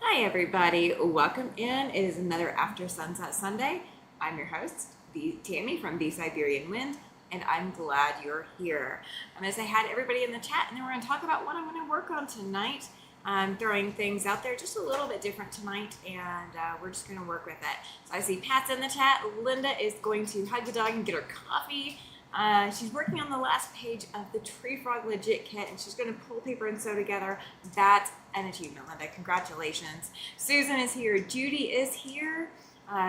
Hi everybody, welcome in. It is another After Sunset Sunday. I'm your host, Tammy from The Siberian Wind, and I'm glad you're here. I'm going to say hi to everybody in the chat, and then we're going to talk about what I'm going to work on tonight. I'm throwing things out there just a little bit different tonight, and we're just going to work with it. So I see Pat's in the chat. Linda is going to hug the dog and get her coffee. She's working on the last page of the Tree Frog Legit kit, and she's going to pull paper and sew together. That's an achievement, Linda. Congratulations. Susan is here. Judy is here.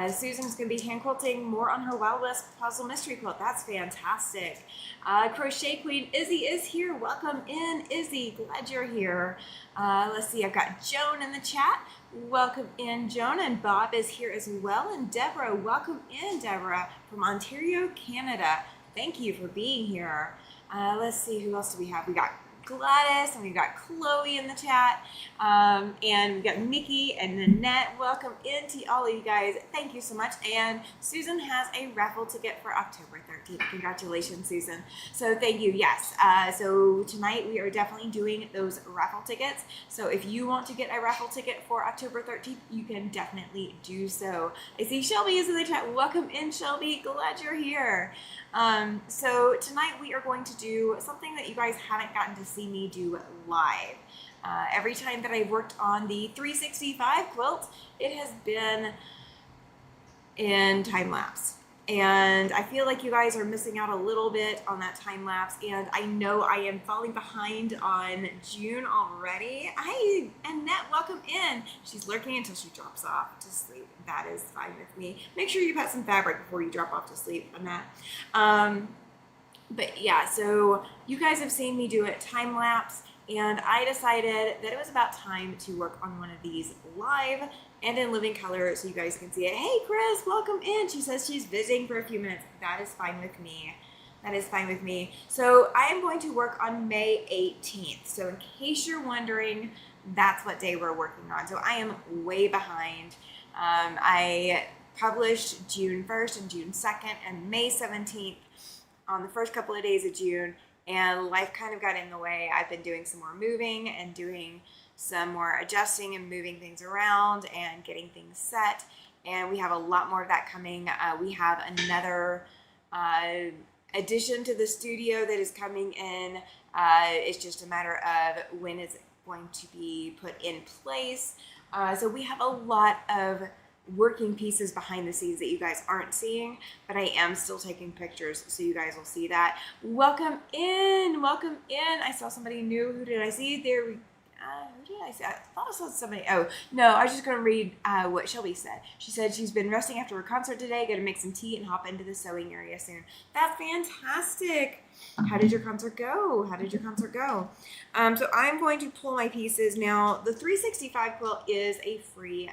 Susan's going to be hand quilting more on her Wild West Puzzle Mystery Quilt. That's fantastic. Crochet Queen Izzy is here. Welcome in, Izzy. Glad you're here. Let's see. I've got Joan in the chat. Welcome in, Joan. And Bob is here as well. And Deborah. Welcome in, Deborah, from Ontario, Canada. Thank you for being here. Let's see, who else do we have? We got Gladys, and we got Chloe in the chat, and we got Mickey and Nanette. Welcome in to all of you guys. Thank you so much. And Susan has a raffle ticket for October 13th. Congratulations, Susan. So thank you. Yes. So tonight we are definitely doing those raffle tickets. So if you want to get a raffle ticket for October 13th, you can definitely do so. I see Shelby is in the chat. Welcome in, Shelby. Glad you're here. So tonight we are going to do something that you guys haven't gotten to see me do live. Every time that I've worked on the 365 quilt, it has been in time lapse. And I feel like you guys are missing out a little bit on that time lapse. And I know I am falling behind on June already. Hi, Annette, welcome in. She's lurking until she drops off to sleep. That is fine with me. Make sure you put some fabric before you drop off to sleep, Annette. But yeah, so you guys have seen me do it time lapse. And I decided that it was about time to work on one of these live and in living color so you guys can see it. Hey, Chris, welcome in. She says she's visiting for a few minutes. That is fine with me. That is fine with me. So I am going to work on May 18th. So in case you're wondering, that's what day we're working on. So I am way behind. I published June 1st and June 2nd and May 17th on the first couple of days of June. And life kind of got in the way. I've been doing some more moving and doing some more adjusting and moving things around and getting things set. And we have a lot more of that coming. We have another addition to the studio that is coming in. It's just a matter of when it's going to be put in place. So we have a lot of working pieces behind the scenes that you guys aren't seeing, but I am still taking pictures so you guys will see that. Welcome in, welcome in. I saw somebody new. Who did I see? There we who did I see? I thought I saw somebody. Oh, no, I was just going to read what Shelby said. She said she's been resting after her concert today, going to make some tea and hop into the sewing area soon. That's fantastic. How did your concert go? How did your concert go? So I'm going to pull my pieces. Now, the 365 quilt is a free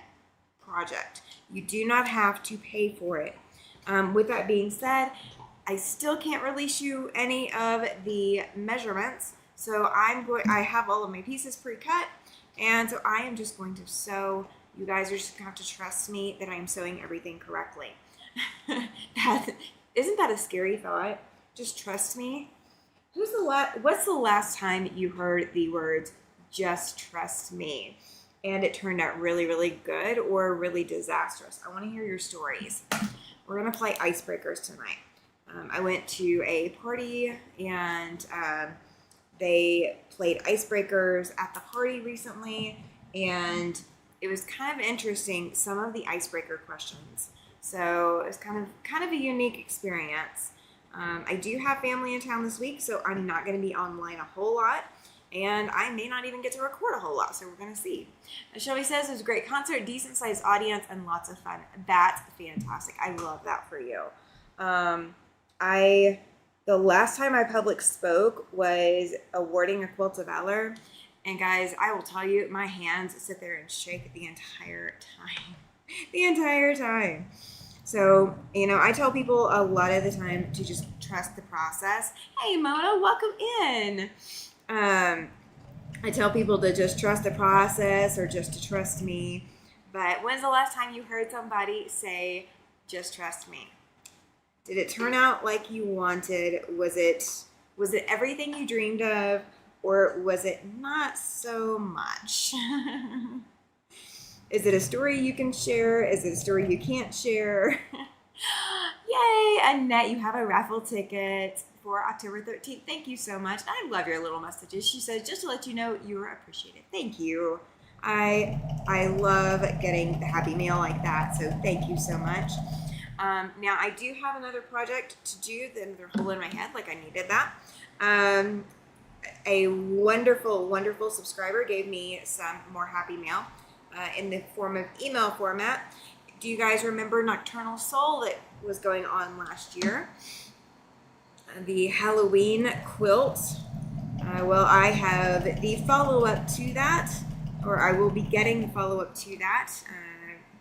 project. You do not have to pay for it. With that being said, I still can't release you any of the measurements. So I have all of my pieces pre-cut, and so I am just going to sew. You guys are just gonna have to trust me that I am sewing everything correctly. Isn't that a scary thought? Just trust me. What's the last time you heard the words "just trust me" and it turned out really, really good or really disastrous? I want to hear your stories. We're gonna play icebreakers tonight. I went to a party and they played icebreakers at the party recently, and it was kind of interesting. Some of the icebreaker questions So it was kind of a unique experience. I do have family in town this week, so I'm not going to be online a whole lot. And I may not even get to record a whole lot, so we're going to see. Shelby says it was a great concert, decent-sized audience, and lots of fun. That's fantastic. I love that for you. The last time I public spoke was awarding a Quilt of Valor. And guys, I will tell you, my hands sit there and shake the entire time. The entire time. So, I tell people a lot of the time to just trust the process. Hey, Mona, welcome in. I tell people to just trust the process or just to trust me. But when's the last time you heard somebody say, just trust me? Did it turn out like you wanted? Was it everything you dreamed of, or was it not so much? Is it a story you can share? Is it a story you can't share? Yay, Annette, you have a raffle ticket for October 13th. Thank you so much. I love your little messages. She says, just to let you know, you are appreciated. Thank you. I love getting the happy mail like that, so thank you so much. Now, I do have another project to do, another hole in my head, like I needed that. A wonderful, wonderful subscriber gave me some more happy mail in the form of email format. Do you guys remember Nocturnal Soul that was going on last year? The Halloween quilt. Well, I have the follow-up to that, or I will be getting the follow-up to that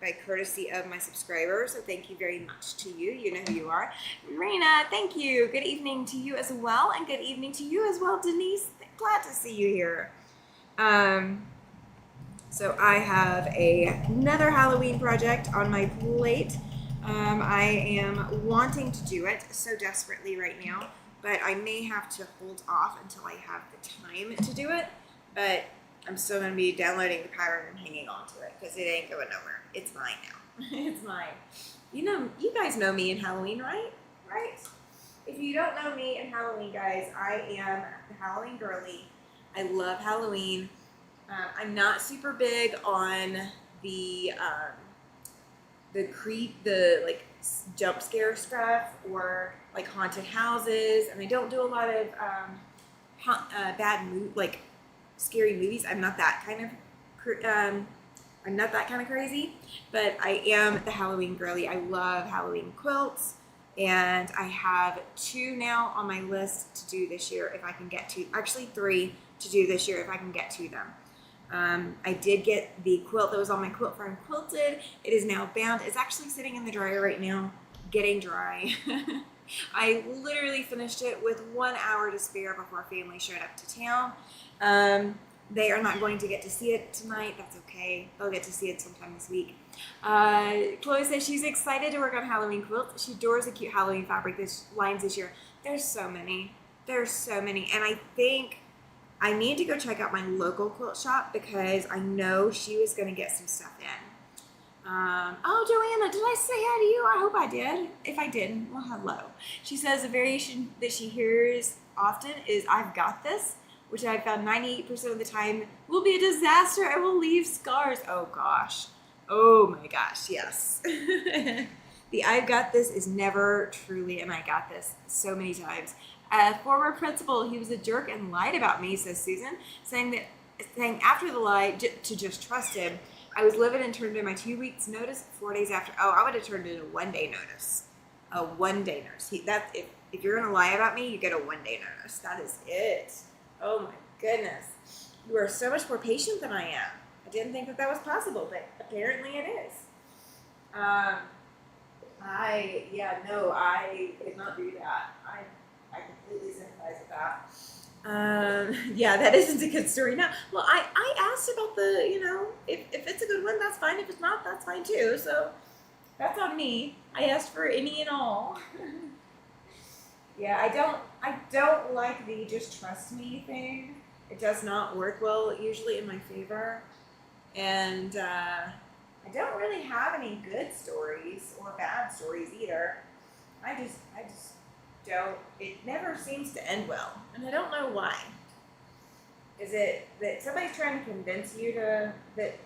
by courtesy of my subscribers. So thank you very much to you. You know who you are. Raina, thank you. Good evening to you as well, and good evening to you as well, Denise. Glad to see you here. So I have another Halloween project on my plate. I am wanting to do it so desperately right now, but I may have to hold off until I have the time to do it. But I'm still going to be downloading the pattern and hanging on to it because it ain't going nowhere. It's mine now. It's mine. You guys know me in Halloween, right? Right? If you don't know me in Halloween, guys, I am the Halloween girly. I love Halloween. I'm not super big on the jump scare stuff or like haunted houses, and I don't do a lot of scary movies. I'm not that kind of crazy, but I am the Halloween girly. I love Halloween quilts, and I have 2 now on my list to do this year if I can get to. Actually, 3 to do this year if I can get to them. I did get the quilt that was on my quilt farm quilted. It is now bound. It's actually sitting in the dryer right now, getting dry. I literally finished it with 1 hour to spare before family showed up to town. They are not going to get to see it tonight. That's okay. They'll get to see it sometime this week. Chloe says she's excited to work on Halloween quilts. She adores the cute Halloween fabric lines this year. There's so many. And I think I need to go check out my local quilt shop because I know she was going to get some stuff in. Oh, Joanna, did I say hi to you? I hope I did. If I didn't, well, hello. She says a variation that she hears often is I've got this, which I've found 98% of the time will be a disaster and will leave scars. Oh, gosh. Oh, my gosh, yes. The I've got this is never truly an I got this so many times. A former principal, he was a jerk and lied about me, says Susan, saying after the lie to just trust him. I was livid and turned in my 2 weeks notice 4 days after. Oh, I would have turned in a 1 day notice. A 1 day notice. If you're going to lie about me, you get a 1 day notice. That is it. Oh my goodness. You are so much more patient than I am. I didn't think that was possible, but apparently it is. I did not do that. I completely sympathize with that. That isn't a good story. Now, well, I asked about if it's a good one, that's fine. If it's not, that's fine too. So that's on me. I asked for any and all. Yeah, I don't like the just trust me thing. It does not work well usually in my favor. And I don't really have any good stories or bad stories either. I just don't. It never seems to end well, and I don't know why. Is it that somebody's trying to convince you that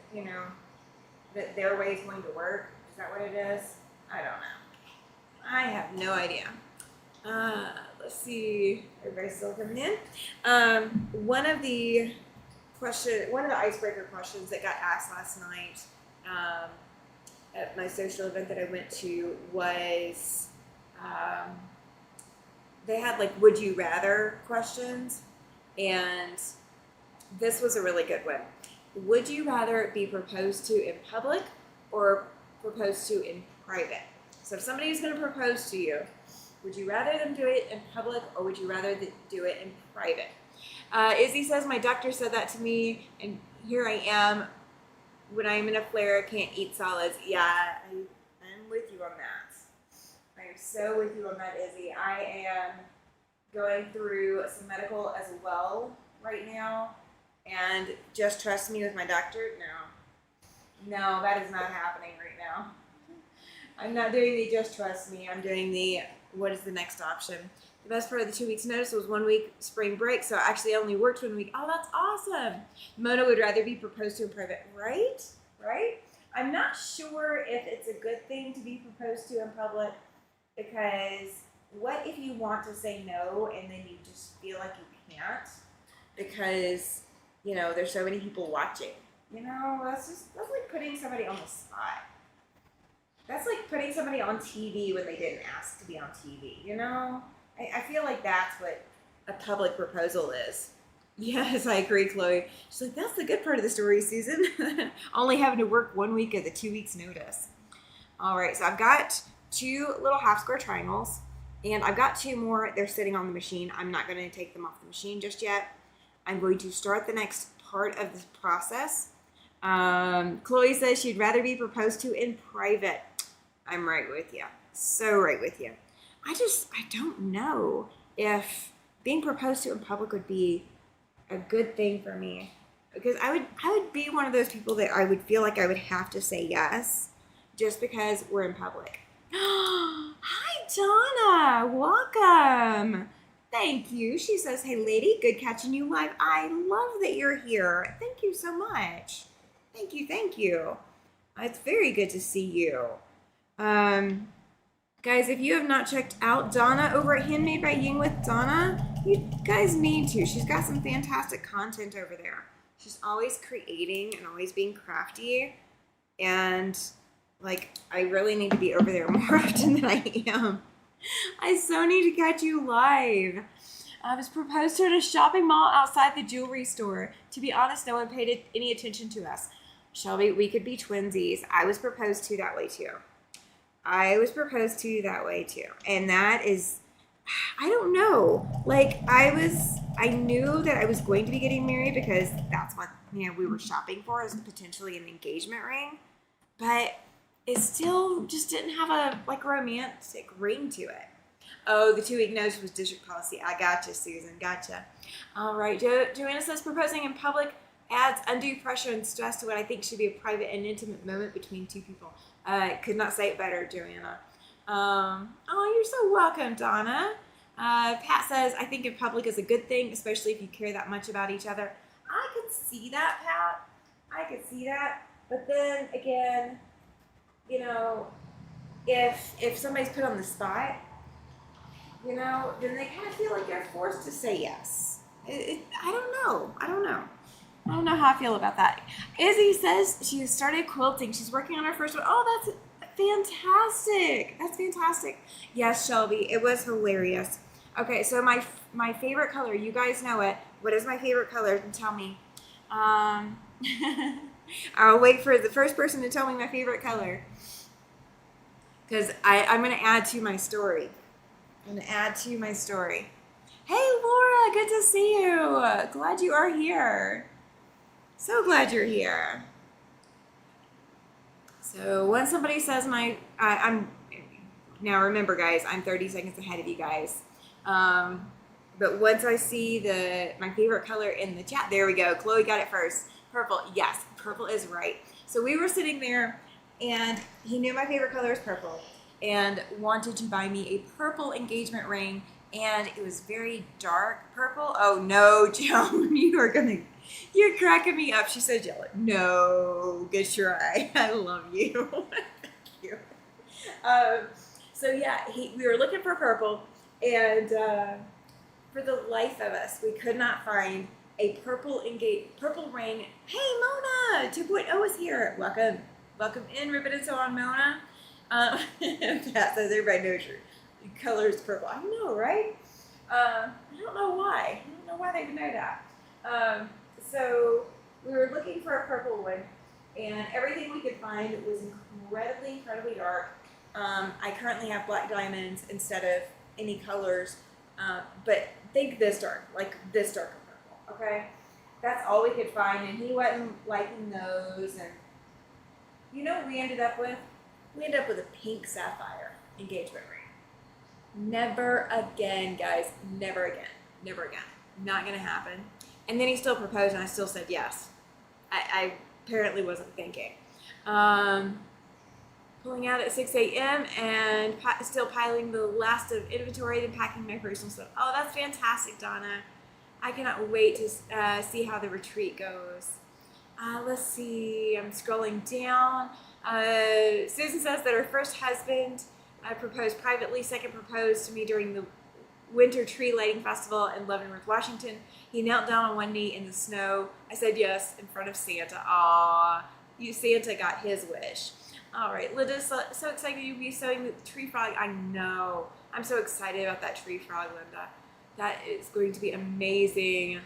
their way is going to work? Is that what it is? I don't know. I have no idea. Let's see. Everybody's still coming in. One of the icebreaker questions that got asked last night at my social event that I went to was they had like would you rather questions, and this was a really good one. Would you rather be proposed to in public or proposed to in private? So if somebody is going to propose to you, would you rather them do it in public or would you rather do it in private? Izzy says, my doctor said that to me, and here I am. When I'm in a flare, I can't eat solids. Yeah, I'm with you on that. I am so with you on that, Izzy. I am going through some medical as well right now, and just trust me with my doctor. No, that is not happening right now. I'm not doing the just trust me. I'm doing the what is the next option. The best part of the 2 weeks notice was 1 week spring break, so I actually only worked 1 week. Oh, that's awesome. Mona would rather be proposed to in private, right? I'm not sure if it's a good thing to be proposed to in public, because what if you want to say no and then you just feel like you can't because, you know, there's so many people watching. You know, that's like putting somebody on the spot. That's like putting somebody on TV when they didn't ask to be on TV, you know? I feel like that's what a public proposal is. Yes, I agree, Chloe. She's like, that's the good part of the story, Susan. Only having to work 1 week of the 2 weeks notice. All right, so I've got 2 little half square triangles, and I've got 2 more. They're sitting on the machine. I'm not going to take them off the machine just yet. I'm going to start the next part of this process. Chloe says she'd rather be proposed to in private. I'm right with you. So right with you. I don't know if being proposed to in public would be a good thing for me, because I would be one of those people that I would feel like I would have to say yes just because we're in public. Hi, Donna. Welcome. Thank you. She says, hey, lady, good catching you live. I love that you're here. Thank you so much. Thank you. It's very good to see you. Guys, if you have not checked out Donna over at Handmade by Ying with Donna, you guys need to. She's got some fantastic content over there. She's always creating and always being crafty. And, like, I really need to be over there more often than I am. I so need to catch you live. I was proposed to at a shopping mall outside the jewelry store. To be honest, no one paid any attention to us. Shelby, we could be twinsies. I was proposed to that way, too. And that is, I don't know. Like, I knew that I was going to be getting married because that's what, we were shopping for, as potentially an engagement ring. But it still just didn't have a, romantic ring to it. Oh, the 2 week notice was district policy. I gotcha, Susan. Gotcha. All right. Joanna says proposing in public adds undue pressure and stress to what I think should be a private and intimate moment between 2 people. Could not say it better, Joanna. Oh, you're so welcome, Donna. Pat says, I think in public is a good thing, especially if you care that much about each other. I could see that, Pat. I could see that. But then again, if somebody's put on the spot, then they kind of feel like they're forced to say yes. I don't know. I don't know how I feel about that. Izzy says she started quilting. She's working on her first one. Oh, that's fantastic. That's fantastic. Yes, Shelby. It was hilarious. Okay, so my favorite color, you guys know it. What is my favorite color? Tell me. I'll wait for the first person to tell me my favorite color, because I'm going to add to my story. Hey, Laura. Good to see you. Glad you are here. So glad you're here. So when somebody says I'm now remember, guys, I'm 30 seconds ahead of you guys. But once I see my favorite color in the chat, there we go. Chloe got it first. Purple. Yes, purple is right. So we were sitting there, and he knew my favorite color is purple, and wanted to buy me a purple engagement ring, and it was very dark purple. Oh no, Joan, you're cracking me up. She said, "Yellow." No, good try. I love you. Thank you. So yeah, we were looking for purple, and for the life of us, we could not find a purple ring. Hey, Mona, 2.0 is here. Welcome in, Ribbon and So on, Mona. Pat says everybody knows your color is purple. I know, right? I don't know why. I don't know why they would know that. So we were looking for a purple one, and everything we could find was incredibly dark. I currently have black diamonds instead of any colors, but think this dark, like this dark of purple, okay? That's all we could find, and he wasn't liking those, and you know what we ended up with? We ended up with a pink sapphire engagement ring. Never again, guys, never again. Not gonna happen. And then he still proposed, and I still said yes. I apparently wasn't thinking. Pulling out at 6 a.m. and still piling the last of inventory, then packing my personal stuff. Oh, that's fantastic, Donna. I cannot wait to see how the retreat goes. Let's see. I'm scrolling down. Susan says that her first husband proposed privately. Second proposed to me during the Winter Tree Lighting Festival in Leavenworth, Washington. He knelt down on one knee in the snow. I said yes in front of Santa. Aw, Santa got his wish. All right, Linda's so excited you'll be sewing the tree frog. I know. I'm so excited about that tree frog, Linda. That is going to be amazing.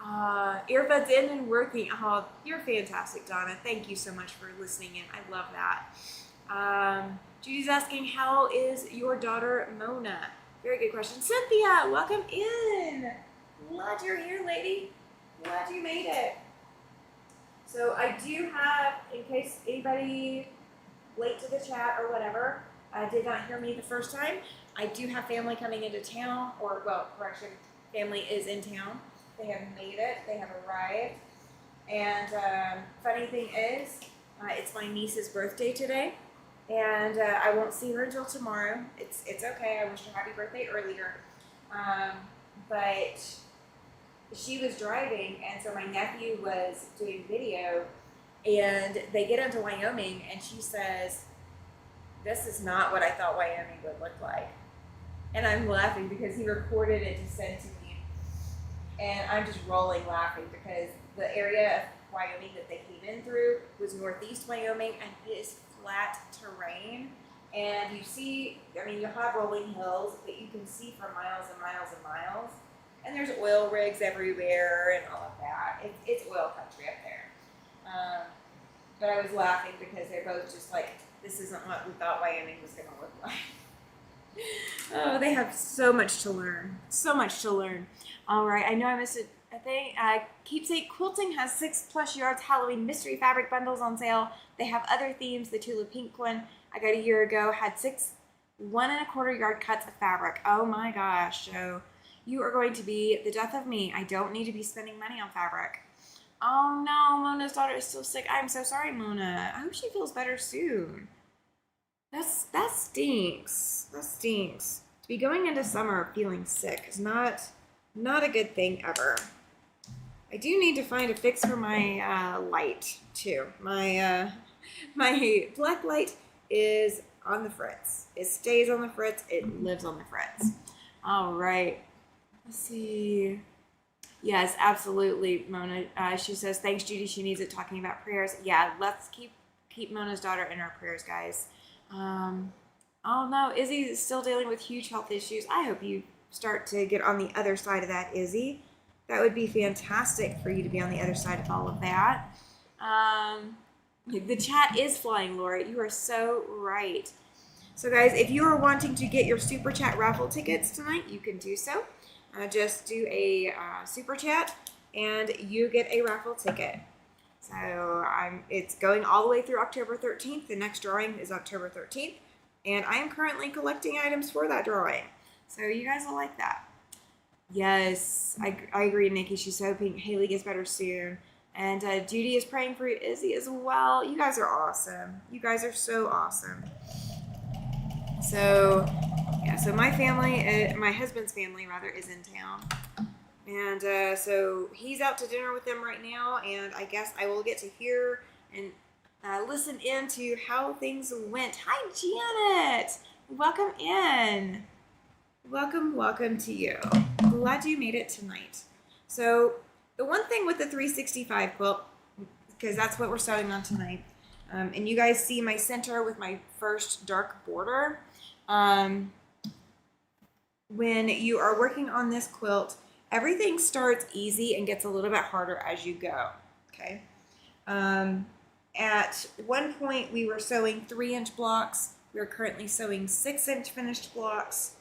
Earbuds in and working. Oh, you're fantastic, Donna. Thank you so much for listening in. I love that. Judy's asking, how is your daughter, Mona? Very good question. Cynthia, welcome in. Glad you're here, lady. Glad you made it. So I do have, in case anybody late to the chat or whatever, did not hear me the first time, I do have family coming into town, or, well, correction, family is in town. They have made it. They have arrived. And funny thing is, it's my niece's birthday today, and I won't see her until tomorrow. It's okay. I wished her happy birthday earlier. But she was driving, and so my nephew was doing video, and they get into Wyoming, and she says, this is not what I thought Wyoming would look like. And I'm laughing because he recorded it to send to me. And I'm just rolling laughing because the area of Wyoming that they came in through was northeast Wyoming, and it is flat terrain. And you see, I mean, you have rolling hills, but you can see for miles and miles and miles. And there's oil rigs everywhere and all of that. It's oil country up there. But I was laughing because they're both just like, this isn't what we thought Wyoming was going to look like. Oh, they have so much to learn. So much to learn. All right, I know I missed a thing. Keepsake Quilting has 6+ yards Halloween mystery fabric bundles on sale. They have other themes. The Tula Pink one I got a year ago had 6 1¼ yard cuts of fabric. Oh my gosh. So you are going to be the death of me. I don't need to be spending money on fabric. Oh no, Mona's daughter is still sick. I'm so sorry, Mona. I hope she feels better soon. That stinks. That stinks. To be going into summer feeling sick is not a good thing ever. I do need to find a fix for my light too. My black light is on the fritz. It stays on the fritz. It lives on the fritz. All right. Let's see. Yes, absolutely, Mona. She says, thanks, Judy. She needs it, talking about prayers. Yeah, let's keep Mona's daughter in our prayers, guys. Oh no, Izzy is still dealing with huge health issues. I hope you start to get on the other side of that, Izzy. That would be fantastic for you to be on the other side of all of that. The chat is flying, Laura. You are so right. So guys, if you are wanting to get your Super Chat raffle tickets tonight, you can do so. Just do a Super Chat and you get a raffle ticket. So it's going all the way through October 13th. The next drawing is October 13th. And I am currently collecting items for that drawing. So you guys will like that. Yes, I agree, Nikki. She's hoping Haley gets better soon. And Judy is praying for Izzy as well. You guys are awesome. You guys are so awesome. So, yeah, so my family, my husband's family, rather, is in town. And so he's out to dinner with them right now. And I guess I will get to hear and listen in to how things went. Hi, Janet. Welcome in. Welcome to you. Glad you made it tonight. So the one thing with the 365 quilt, because that's what we're sewing on tonight, and you guys see my center with my first dark border. When you are working on this quilt, everything starts easy and gets a little bit harder as you go, okay? At one point, we were sewing 3-inch blocks. We are currently sewing 6-inch finished blocks,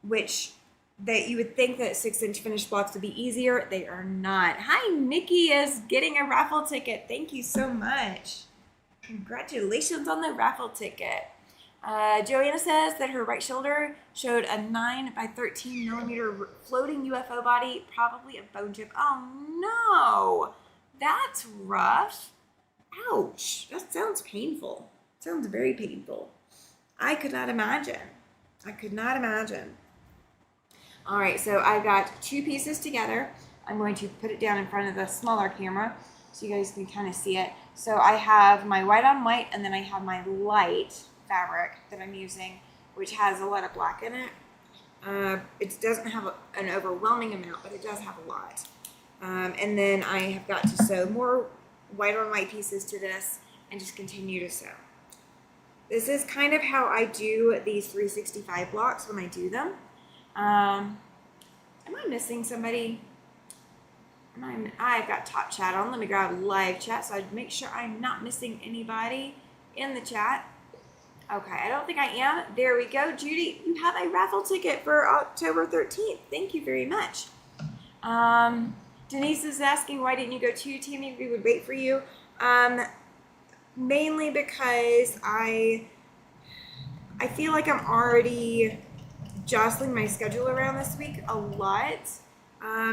which that you would think that 6-inch finished blocks would be easier. They are not. Hi, Nikki is getting a raffle ticket. Thank you so much. Congratulations on the raffle ticket. Joanna says that her right shoulder showed a 9 by 13 millimeter floating UFO body, probably a bone chip. Oh no, that's rough. Ouch, that sounds painful. Sounds very painful. I could not imagine. All right, so I've got 2 pieces together. I'm going to put it down in front of the smaller camera so you guys can kind of see it. So I have my white on white, and then I have my light fabric that I'm using, which has a lot of black in it. It doesn't have an overwhelming amount, but it does have a lot. And then I have got to sew more white on white pieces to this and just continue to sew. This is kind of how I do these 365 blocks when I do them. Am I missing somebody? I've got top chat on. Let me grab live chat so I'd make sure I'm not missing anybody in the chat. Okay, I don't think I am. There we go. Judy, you have a raffle ticket for October 13th. Thank you very much. Denise is asking, why didn't you go to Tammy? We would wait for you. Mainly because I feel like I'm already jostling my schedule around this week a lot.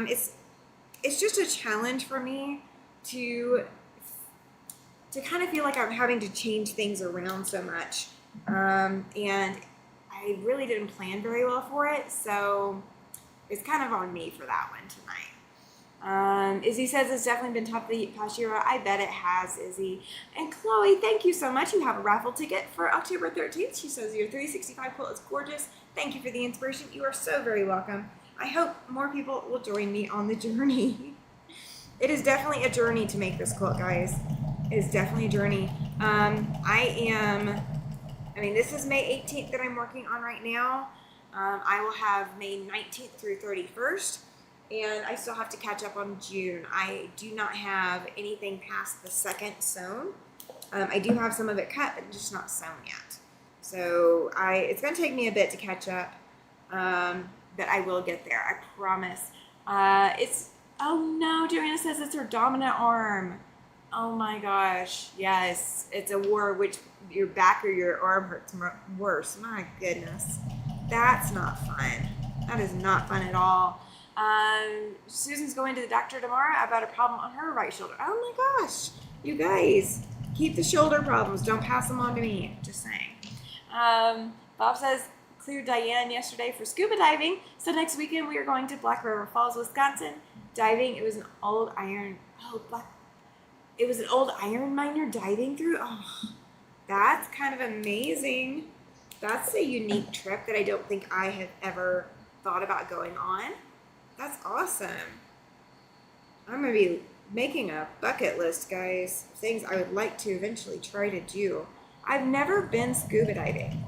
It's just a challenge for me to kind of feel like I'm having to change things around so much. And I really didn't plan very well for it, so it's kind of on me for that one tonight. Izzy says it's definitely been tough the past year. I bet it has, Izzy. And Chloe, thank you so much. You have a raffle ticket for October 13th. She says your 365 quilt is gorgeous. Thank you for the inspiration. You are so very welcome. I hope more people will join me on the journey. It is definitely a journey to make this quilt, guys. It is definitely a journey. This is May 18th that I'm working on right now. I will have May 19th through 31st, and I still have to catch up on June. I do not have anything past the 2nd sewn. I do have some of it cut, but just not sewn yet. So it's going to take me a bit to catch up, but I will get there. I promise. Oh no, Joanna says it's her dominant arm. Oh my gosh, yes, it's a war which your back or your arm hurts worse. My goodness, that's not fun. That is not fun at all. Susan's going to the doctor tomorrow about a problem on her right shoulder. Oh my gosh, you guys, keep the shoulder problems. Don't pass them on to me. Just saying. Bob says cleared Diane yesterday for scuba diving. So next weekend we are going to Black River Falls, Wisconsin. Diving. It was an old iron. It was an old iron miner diving through. Oh, that's kind of amazing. That's a unique trip that I don't think I have ever thought about going on. That's awesome. I'm going to be making a bucket list, guys, of things I would like to eventually try to do. I've never been scuba diving.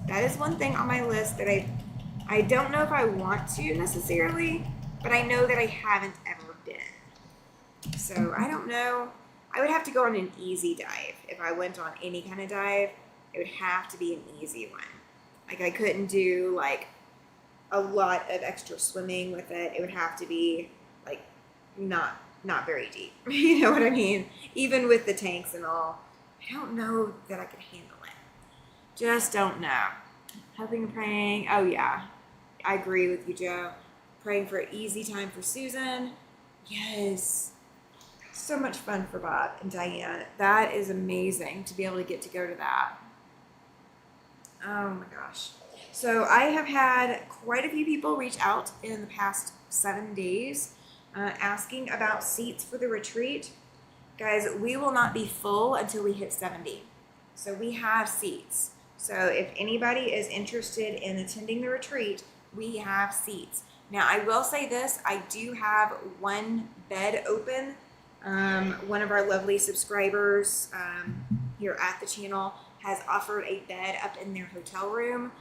That is one thing on my list that I don't know if I want to necessarily, but I know that I haven't ever been. So I don't know. I would have to go on an easy dive. If I went on any kind of dive, it would have to be an easy one. Like I couldn't do like a lot of extra swimming with it. It would have to be like not very deep. You know what I mean? Even with the tanks and all, I don't know that I could handle it. Just don't know. Hoping and praying. Oh yeah, I agree with you, Joe. Praying for an easy time for Susan. Yes. So much fun for Bob and Diane. That is amazing to be able to go to that. Oh my gosh. So I have had quite a few people reach out in the past 7 days asking about seats for the retreat. Guys, we will not be full until we hit 70. So we have seats. So if anybody is interested in attending the retreat, we have seats. Now, I will say this, I do have one bed open. One of our lovely subscribers here at the channel has offered a bed up in their hotel room.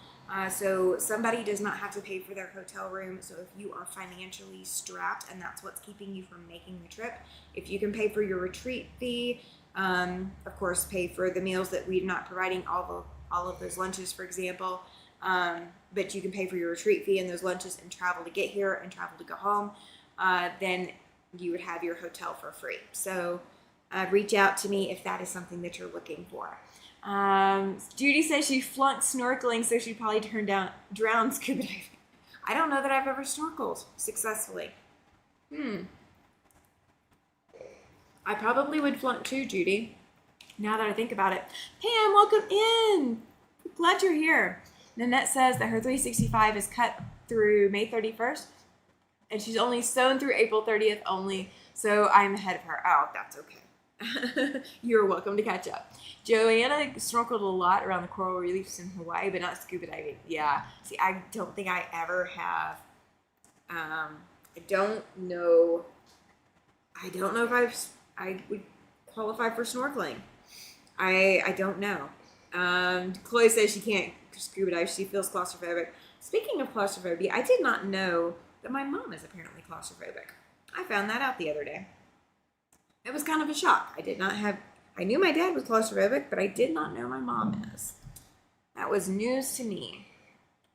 So somebody does not have to pay for their hotel room. So if you are financially strapped and that's what's keeping you from making the trip, if you can pay for your retreat fee, of course, pay for the meals that we're not providing all of those lunches, for example, but you can pay for your retreat fee and those lunches and travel to get here and travel to go home, then you would have your hotel for free. So reach out to me if that is something that you're looking for. Judy says she flunked snorkeling, so she probably drowned scuba diving. I don't know that I've ever snorkeled successfully. I probably would flunk too, Judy, now that I think about it. Pam, welcome in. Glad you're here. Nanette says that her 365 is cut through May 31st, and she's only sewn through April 30th only, so I'm ahead of her. Oh, that's okay. You're welcome to catch up. Joanna snorkeled a lot around the coral reefs in Hawaii, but not scuba diving. Yeah. See, I don't think I ever have. I don't know if I would qualify for snorkeling. I don't know. Chloe says she can't scuba dive. She feels claustrophobic. Speaking of claustrophobia, I did not know that my mom is apparently claustrophobic. I found that out the other day. It was kind of a shock. I knew my dad was claustrophobic, but I did not know my mom is. That was news to me.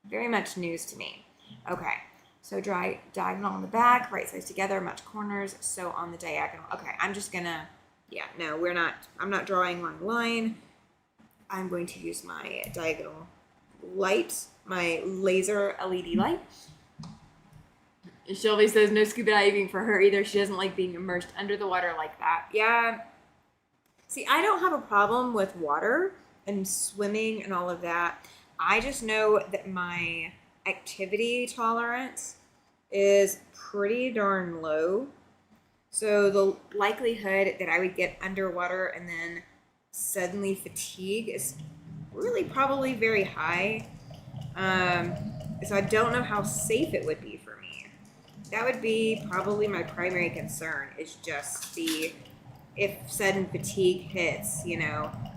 Very much news to me. Okay, so diagonal on the back, right sides together, match corners, sew on the diagonal. Okay, I'm just gonna, I'm not drawing one line. I'm going to use my diagonal light, my laser LED light. Shelby says no scuba diving for her either. She doesn't like being immersed under the water like that. Yeah. See, I don't have a problem with water and swimming and all of that. I just know that my activity tolerance is pretty darn low. So the likelihood that I would get underwater and then suddenly fatigue is really probably very high. So I don't know how safe it would be for me. That would be probably my primary concern, is just if sudden fatigue hits,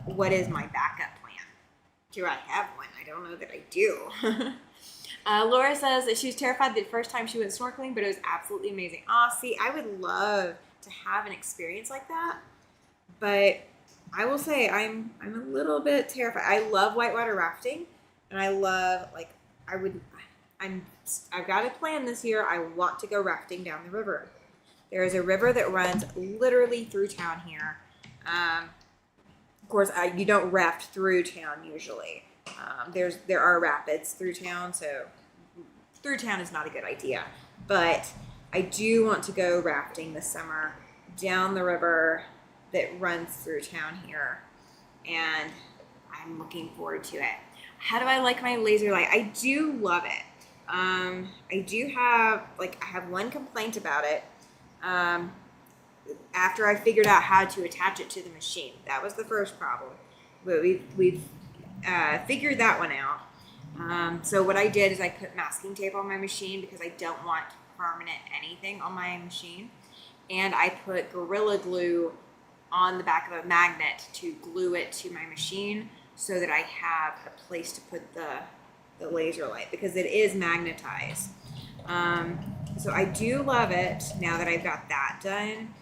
what is my backup plan? Do I have one? I don't know that I do. Laura says that she was terrified the first time she went snorkeling, but it was absolutely amazing. See, I would love to have an experience like that, but I will say I'm a little bit terrified. I love whitewater rafting, and I love, I've got a plan this year. I want to go rafting down the river. There is a river that runs literally through town here. Of course, you don't raft through town usually. There are rapids through town, so through town is not a good idea. But I do want to go rafting this summer down the river that runs through town here, and I'm looking forward to it. How do I like my laser light? I do love it. I do have, I have one complaint about it. After I figured out how to attach it to the machine. That was the first problem. But we've figured that one out. So what I did is I put masking tape on my machine because I don't want permanent anything on my machine. And I put Gorilla Glue on the back of a magnet to glue it to my machine so that I have a place to put the laser light, because it is magnetized. So I do love it now that I've got that done.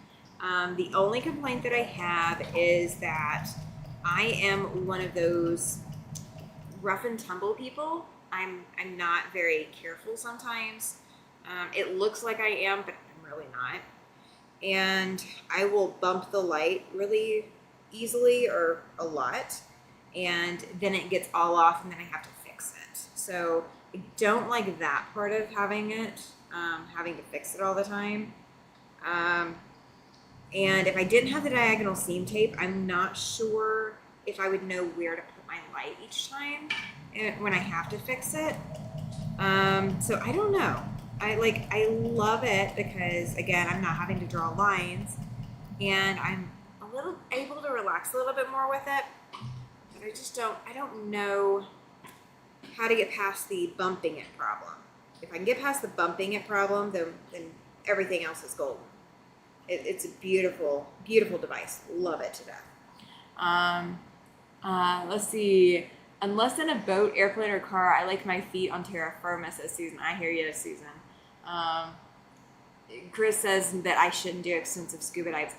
The only complaint that I have is that I am one of those rough and tumble people. I'm not very careful sometimes. It looks like I am, but I'm really not. And I will bump the light really easily or a lot, and then it gets all off and then I have to fix it. So I don't like that part of having it, having to fix it all the time. And if I didn't have the diagonal seam tape, I'm not sure if I would know where to put my light each time when I have to fix it. So I don't know. I love it because, again, I'm not having to draw lines, and I'm able to relax a little bit more with it, but I don't know how to get past the bumping it problem. If I can get past the bumping it problem, then everything else is golden. It's a beautiful, beautiful device. Love it to death. Let's see. Unless in a boat, airplane, or car, I like my feet on terra firma, says Susan. I hear you, Susan. Chris says that I shouldn't do extensive scuba dives.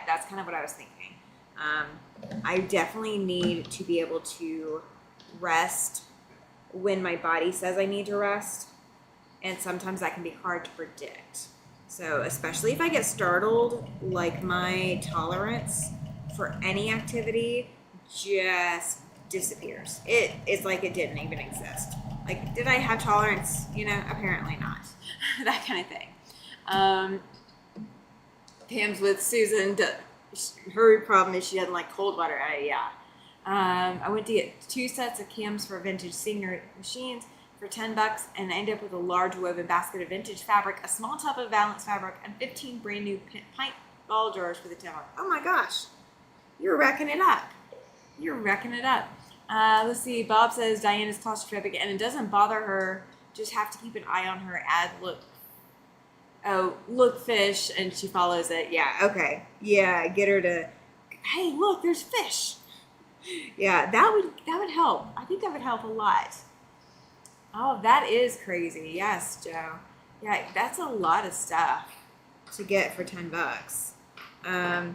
That's kind of what I was thinking. I definitely need to be able to rest when my body says I need to rest. And sometimes that can be hard to predict. So especially if I get startled, like my tolerance for any activity just disappears. It's like it didn't even exist. Like, did I have tolerance? Apparently not. That kind of thing. Pam's with Susan. Her problem is she doesn't like cold water. Yeah. I went to get 2 sets of cams for vintage Singer machines for $10, and I ended up with a large woven basket of vintage fabric, a small tub of Valance fabric, and 15 brand new pint ball drawers for the $10. Oh my gosh. You're wrecking it up. Let's see. Bob says Diane is claustrophobic, and it doesn't bother her. Just have to keep an eye on her ad look fish, and she follows it. Yeah, okay. Yeah, get her to, hey, look, there's fish. Yeah, that would help. I think that would help a lot. Oh, that is crazy. Yes, Joe. Yeah, that's a lot of stuff to get for $10. A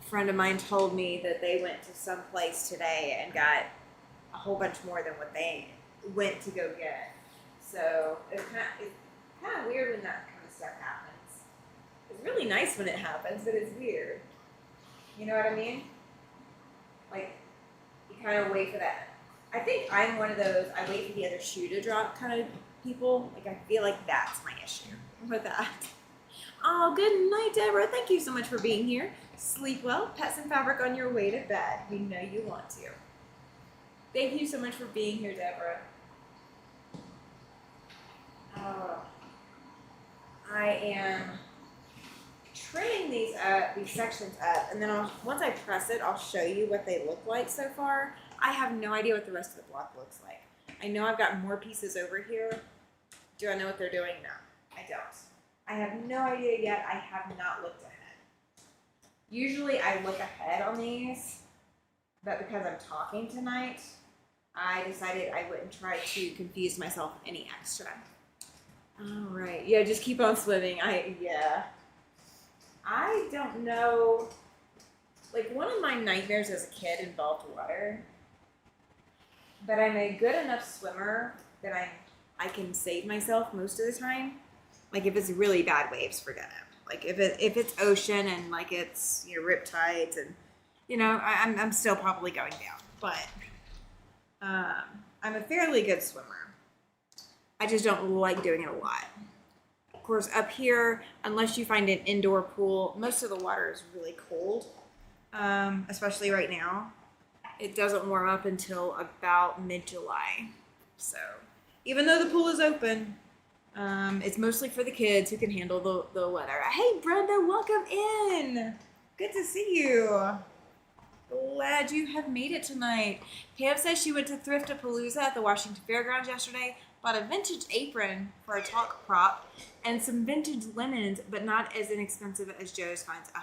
friend of mine told me that they went to some place today and got a whole bunch more than what they went to go get. So it's kind of weird when that kind of stuff happens. It's really nice when it happens, but it's weird. You know what I mean? Like, you kind of wait for that. I think I'm one of those, I wait for the other shoe to drop kind of people. Like, I feel like that's my issue with that. Oh, good night, Deborah. Thank you so much for being here. Sleep well. Pet some fabric on your way to bed. We know you want to. Thank you so much for being here, Deborah. I am trimming these sections up, and then once I press it, I'll show you what they look like so far. I have no idea what the rest of the block looks like. I know I've got more pieces over here. Do I know what they're doing? No, I don't. I have no idea yet. I have not looked ahead. Usually I look ahead on these, but because I'm talking tonight, I decided I wouldn't try to confuse myself any extra. All right. Yeah, just keep on swimming. I don't know. Like, one of my nightmares as a kid involved water. But I'm a good enough swimmer that I can save myself most of the time. Like, if it's really bad waves, forget it. Like, if it's ocean and like it's rip tides and I'm still probably going down. But I'm a fairly good swimmer. I just don't like doing it a lot. Of course, up here, unless you find an indoor pool, most of the water is really cold, especially right now. It doesn't warm up until about mid-July. So even though the pool is open, it's mostly for the kids who can handle the weather. Hey, Brenda, welcome in. Good to see you. Glad you have made it tonight. Pam says she went to Thrift-a-Palooza at the Washington Fairgrounds yesterday, bought a vintage apron for a talk prop, and some vintage linens, but not as inexpensive as Joe's finds. Ugh.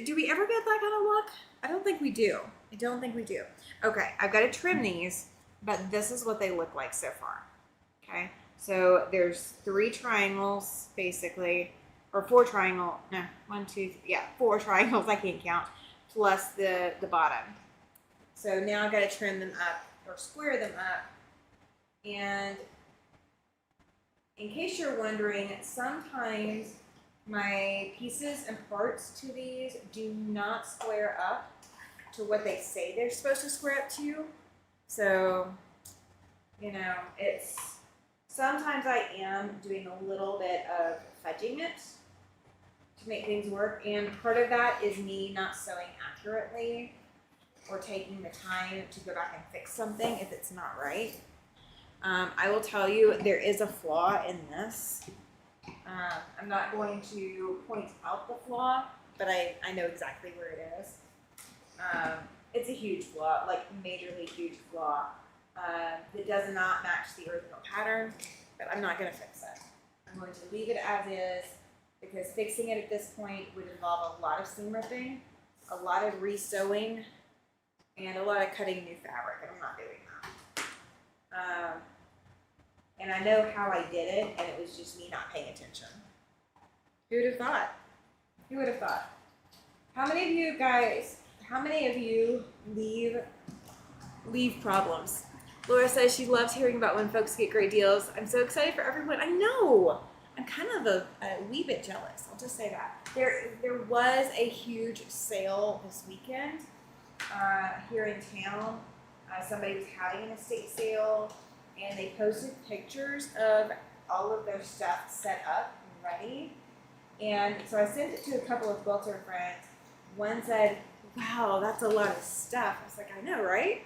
Do we ever get that kind of luck? I don't think we do. Okay, I've got to trim these, but this is what they look like so far. Okay, so there's 3 triangles, basically, or 4 triangles. No, 1, 2, 3, yeah, 4 triangles, I can't count, plus the bottom. So now I've got to trim them up, or square them up. And in case you're wondering, sometimes my pieces and parts to these do not square up to what they say they're supposed to square up to. So, it's sometimes I am doing a little bit of fudging it to make things work. And part of that is me not sewing accurately or taking the time to go back and fix something if it's not right. I will tell you, there is a flaw in this. I'm not going to point out the flaw, but I know exactly where it is. It's a huge flaw, like majorly huge flaw. That does not match the original pattern, but I'm not going to fix it. I'm going to leave it as is because fixing it at this point would involve a lot of seam ripping, a lot of resewing, and a lot of cutting new fabric, and I'm not doing that. And I know how I did it, and it was just me not paying attention. Who would have thought? Who would have thought? How many of you leave problems? Laura says she loves hearing about when folks get great deals. I'm so excited for everyone. I know. I'm kind of a wee bit jealous. I'll just say that. There was a huge sale this weekend here in town. Somebody was having an estate sale, and they posted pictures of all of their stuff set up and ready. And so I sent it to a couple of quilter friends. One said, "Wow, that's a lot of stuff." I was like, "I know, right?"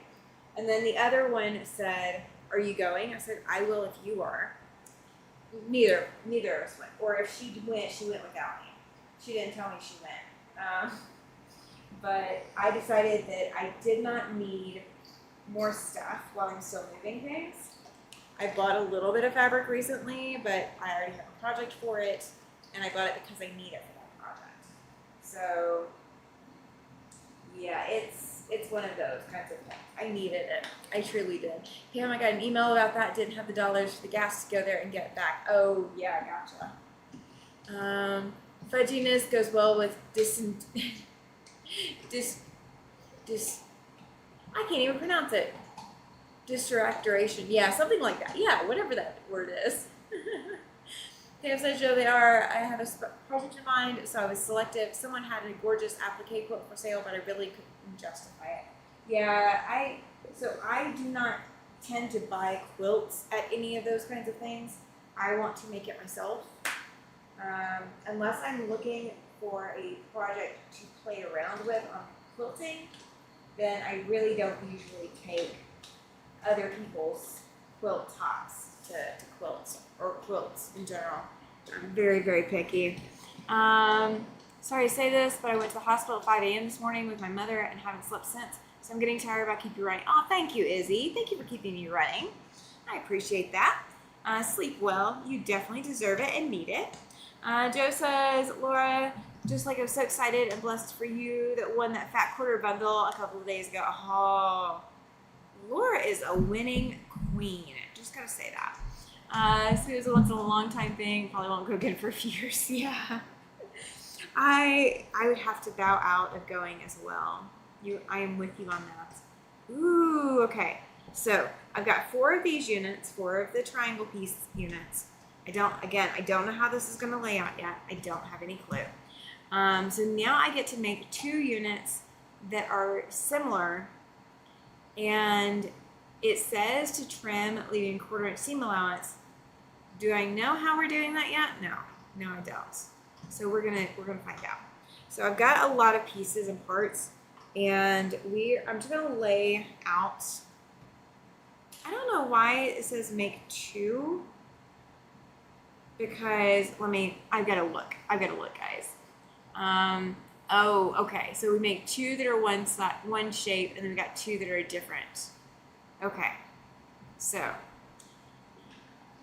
And then the other one said, "Are you going?" I said, "I will if you are." Neither of us went. Or if she went without me. She didn't tell me she went. But I decided that I did not need more stuff while I'm still moving things. I bought a little bit of fabric recently, but I already have a project for it, and I bought it because I need it for that project. So yeah, it's one of those kinds of things. I needed it. I truly did. Pam, I got an email about that. Didn't have the dollars for the gas to go there and get it back. Oh yeah, gotcha. Fudginess goes well with I can't even pronounce it. Distractoration. Yeah, something like that. Yeah, whatever that word is. Pam says, "Joe, they are. I have a project in mind, so I was selective. Someone had a gorgeous applique quilt for sale, but I really couldn't justify it." Yeah, I do not tend to buy quilts at any of those kinds of things. I want to make it myself. Unless I'm looking for a project to play around with on quilting, then I really don't usually take other people's quilt tops to quilts or quilts in general. I'm very, very picky. Sorry to say this, but I went to the hospital at 5 a.m. this morning with my mother and haven't slept since. So I'm getting tired, but I'll keep you running. Oh, thank you, Izzy. Thank you for keeping me running. I appreciate that. Sleep well. You definitely deserve it and need it. Joe says, "Laura, just like I was so excited and blessed for you that won that fat quarter bundle a couple of days ago." Oh, Laura is a winning queen. Just gotta say that. So it was a once in a long time thing. Probably won't go again for a few years. Yeah. I would have to bow out of going as well. I am with you on that. Ooh, okay. So I've got 4 of these units, 4 of the triangle piece units. I don't know how this is going to lay out yet. I don't have any clue. So now I get to make 2 units that are similar, and it says to trim, leaving 1/4 inch seam allowance. Do I know how we're doing that yet? No, I don't. So we're gonna find out. So I've got a lot of pieces and parts, and I'm just gonna lay out. I don't know why it says make 2. Because I've got to look, guys. Oh, okay. So we make 2 that are one shape, and then we got 2 that are different. Okay. So,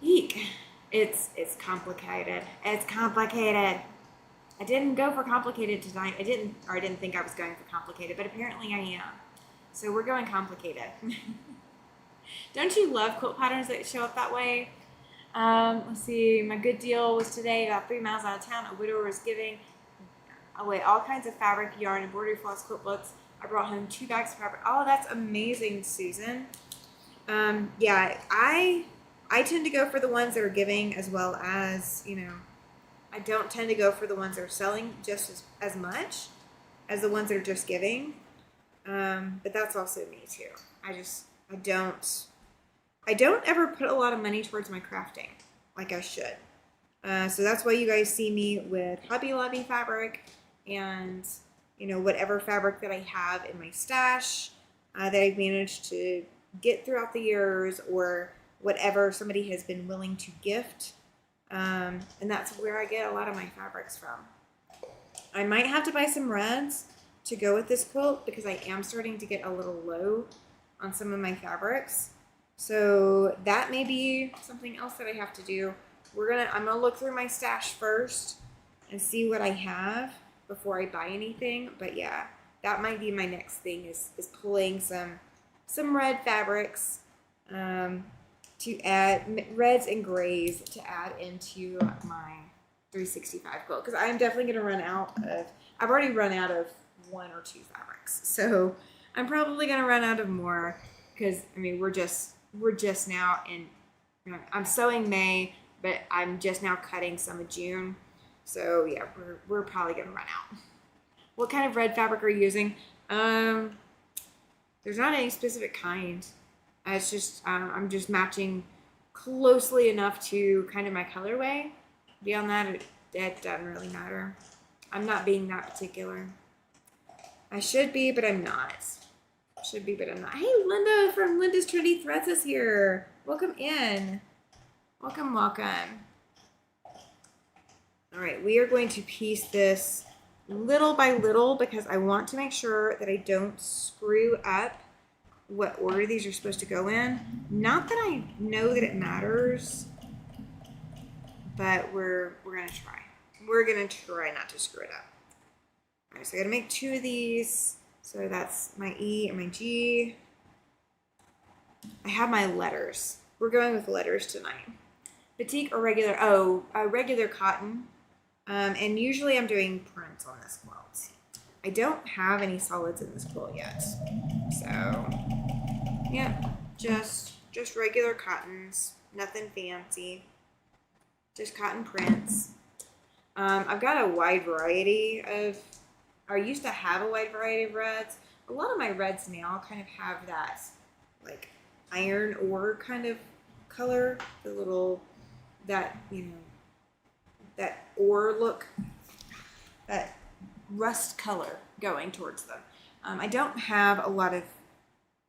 eek. It's complicated. It's complicated. I didn't go for complicated tonight. I didn't think I was going for complicated, but apparently I am. So we're going complicated. Don't you love quilt patterns that show up that way? Let's see. My good deal was today, about 3 miles out of town. A widower was giving away all kinds of fabric, yarn, embroidery floss, quilt books. I brought home 2 bags of fabric. Oh, that's amazing, Susan. Yeah, I tend to go for the ones that are giving, as well as, I don't tend to go for the ones that are selling just as much as the ones that are just giving. But that's also me too. I don't ever put a lot of money towards my crafting like I should. So that's why you guys see me with Hobby Lobby fabric and, whatever fabric that I have in my stash that I've managed to get throughout the years, or whatever somebody has been willing to gift. And that's where I get a lot of my fabrics from. I might have to buy some reds to go with this quilt because I am starting to get a little low on some of my fabrics. So that may be something else that I have to do. I'm gonna look through my stash first and see what I have before I buy anything. But yeah, that might be my next thing is pulling some red fabrics to add, reds and grays to add into my 365 quilt, because I'm definitely going to run out of, I've already run out of 1 or 2 fabrics, so I'm probably going to run out of more, because I mean we're just now in, I'm sewing May, but I'm just now cutting some of June, so yeah, we're probably going to run out. What kind of red fabric are you using? There's not any specific kind. It's just I'm just matching closely enough to kind of my colorway. Beyond that, it doesn't really matter. I'm not being that particular. I should be, but I'm not. Should be, but I'm not. Hey, Linda from Linda's Trendy Threads is here. Welcome in. Welcome, welcome. All right, we are going to piece this little by little because I want to make sure that I don't screw up what order these are supposed to go in. Not that I know that it matters, but we're gonna try. We're gonna try not to screw it up. All right, so I gotta make 2 of these. So that's my E and my G. I have my letters. We're going with letters tonight. Batik or regular? Oh, regular cotton. And usually I'm doing prints on this quilt. I don't have any solids in this quilt yet. So, yeah, just regular cottons. Nothing fancy. Just cotton prints. I've got a wide variety of, I used to have a wide variety of reds. A lot of my reds now kind of have that like iron ore kind of color. The little, that, you know, that ore look, that rust color going towards them. I don't have a lot of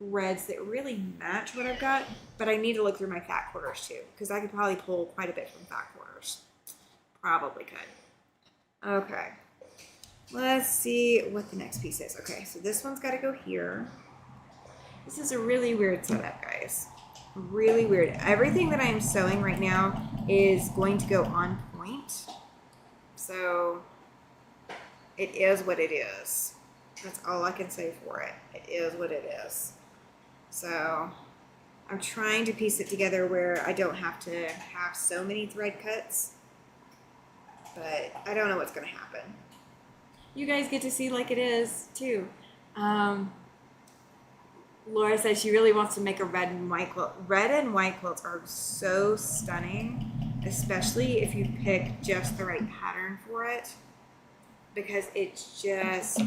reds that really match what I've got, but I need to look through my fat quarters too, because I could probably pull quite a bit from fat quarters. Probably could. Okay. Let's see what the next piece is. Okay, so this one's got to go here. This is a really weird setup, guys. Really weird. Everything that I am sewing right now is going to go on point. So it is what it is. That's all I can say for it. It is what it is. So I'm trying to piece it together where I don't have to have so many thread cuts, but I don't know what's going to happen. You guys get to see like it is too. Laura says she really wants to make a red and white quilt. Red and white quilts are so stunning, especially if you pick just the right pattern for it, because it's just,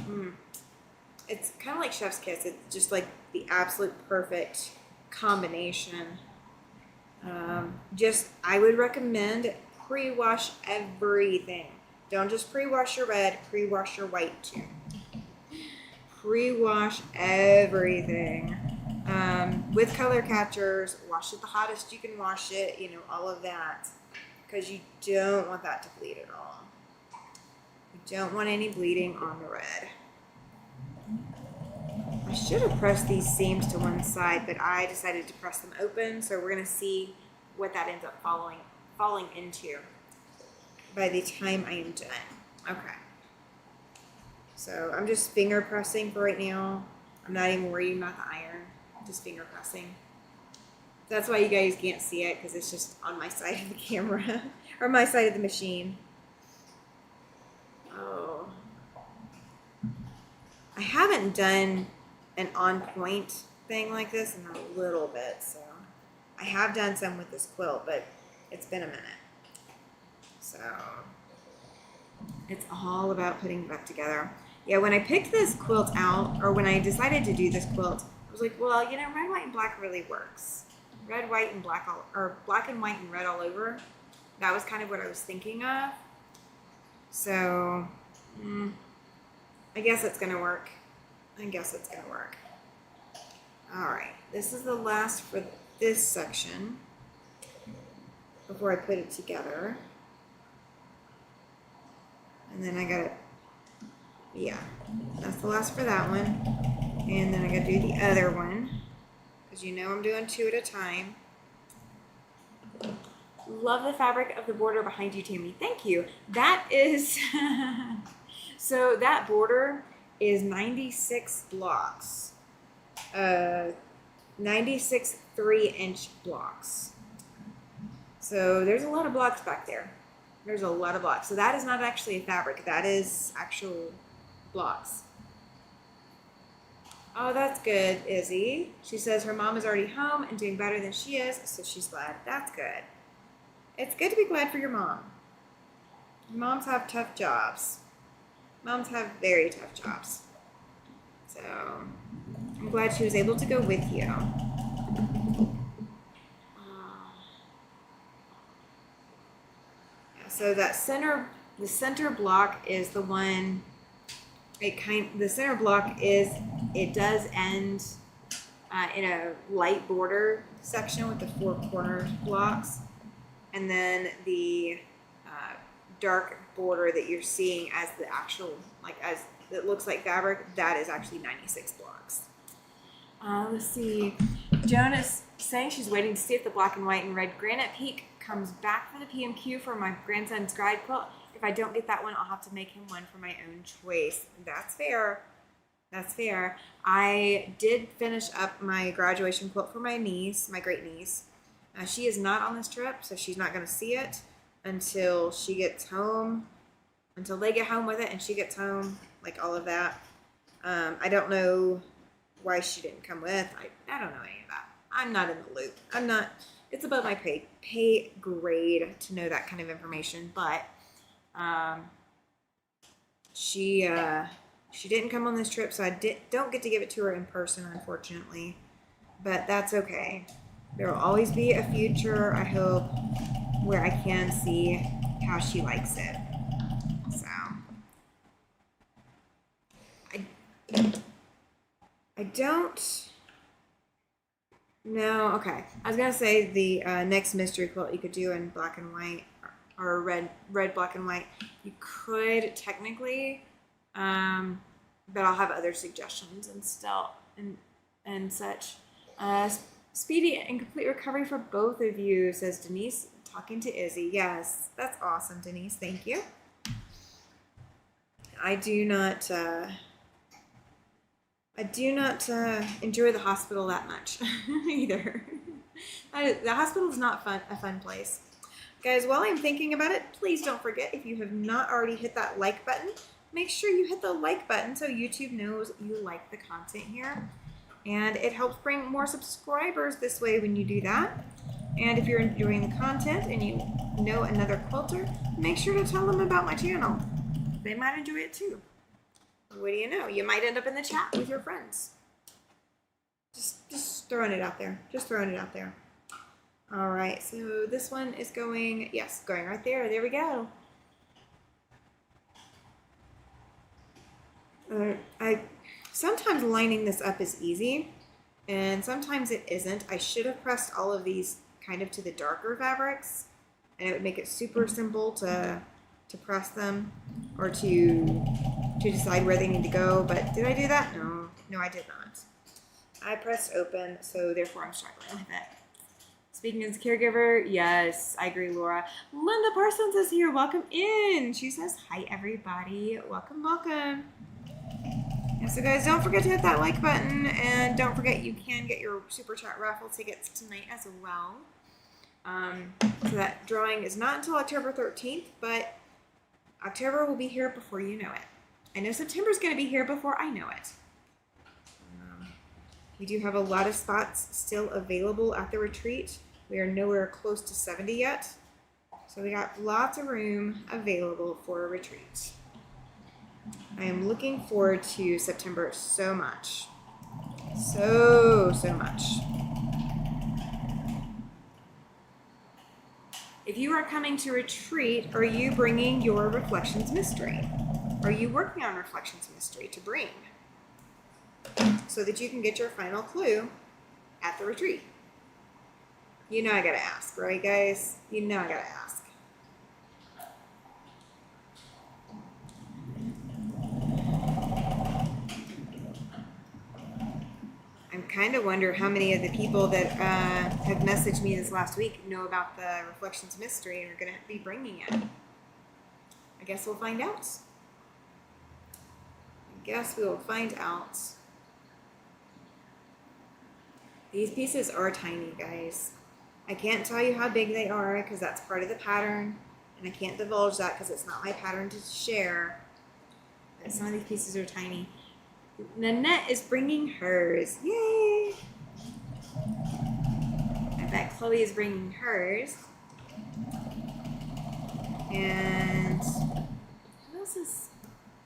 it's kind of like chef's kiss. It's just like the absolute perfect combination. I would recommend pre-wash everything. Don't just pre-wash your red, pre-wash your white too. Pre-wash everything. With color catchers, wash it the hottest you can wash it, you know, all of that. Because you don't want that to bleed at all. You don't want any bleeding on the red. I should have pressed these seams to one side, but I decided to press them open, so we're going to see what that ends up falling into by the time I am done. Okay. So I'm just finger pressing for right now. I'm not even worried about the iron. I'm just finger pressing. That's why you guys can't see it, because it's just on my side of the camera or my side of the machine. Oh. I haven't done an on point thing like this in a little bit, so I have done some with this quilt, but it's been a minute. So it's all about putting it back together. Yeah, when I picked this quilt out, or when I decided to do this quilt, I was like, well, you know, red, white, and black really works. Red, white, and black, or black and white and red all over. That was kind of what I was thinking of. So, I guess it's gonna work. I guess it's gonna work. All right, this is the last for this section before I put it together. And then I gotta Yeah, that's the last for that one. And then I gotta do the other one, because you know I'm doing 2 at a time. Love the fabric of the border behind you, Tammy. Thank you. That is, so that border is 96 blocks. 96 3-inch blocks. So there's a lot of blocks back there. There's a lot of blocks. So that is not actually a fabric. That is actual blocks. Oh, that's good, Izzy. She says her mom is already home and doing better than she is, so she's glad. That's good. It's good to be glad for your mom. Moms have tough jobs. Moms have very tough jobs. So I'm glad she was able to go with you. So that the center block is the one. The center block it does end in a light border section with the 4 corner blocks, and then the dark border that you're seeing as the actual, like as it looks like fabric, that is actually 96 blocks. Let's see. Joan is saying she's waiting to see if the black and white and red granite peak comes back for the PMQ for my grandson's grad quilt. If I don't get that one, I'll have to make him one for my own choice. That's fair. That's fair. I did finish up my graduation quilt for my niece, my great niece. She is not on this trip, so she's not going to see it until she gets home, until they get home with it and she gets home, like all of that. I don't know why she didn't come with. I don't know any of that. I'm not in the loop. I'm not, it's above my pay grade to know that kind of information, but she didn't come on this trip, so I don't get to give it to her in person, unfortunately, but that's okay. There will always be a future, I hope, where I can see how she likes it. So I don't know. Okay, I was gonna say the next mystery quilt you could do in black and white, or red, black and white. You could technically, but I'll have other suggestions and such. Speedy and complete recovery for both of you, says Denise, talking to Izzy. Yes, that's awesome, Denise. Thank you. I do not enjoy the hospital that much either. The hospital is not a fun place. Guys, while I'm thinking about it, please don't forget, if you have not already hit that like button, make sure you hit the like button so YouTube knows you like the content here. And it helps bring more subscribers this way when you do that. And if you're enjoying the content and you know another quilter, make sure to tell them about my channel. They might enjoy it too. What do you know? You might end up in the chat with your friends. Just throwing it out there. Just throwing it out there. All right, so this one is going, yes, going right there. There we go. Sometimes lining this up is easy, and sometimes it isn't. I should have pressed all of these kind of to the darker fabrics, and it would make it super simple to press them or to decide where they need to go. But did I do that? No, I did not. I pressed open, so therefore I'm struggling with it. Speaking as a caregiver, yes, I agree, Laura. Linda Parsons is here. Welcome in. She says, hi, everybody. Welcome, welcome. Yeah, so guys, don't forget to hit that like button, and don't forget you can get your Super Chat raffle tickets tonight as well. So that drawing is not until October 13th, but October will be here before you know it. I know September's going to be here before I know it. We do have a lot of spots still available at the retreat. We are nowhere close to 70 yet, so we got lots of room available for a retreat. I am looking forward to September so much. So much. If you are coming to retreat, are you bringing your Reflections Mystery? Are you working on Reflections Mystery to bring so that you can get your final clue at the retreat? You know I gotta ask, right guys? You know I gotta ask. kind of wonder how many of the people that have messaged me this last week know about the Reflections Mystery and are going to be bringing it. I guess we'll find out. I guess we will find out. These pieces are tiny, guys. I can't tell you how big they are because that's part of the pattern, and I can't divulge that because it's not my pattern to share. But some of these pieces are tiny. Nanette is bringing hers. Yay! I bet Chloe is bringing hers. And who else is...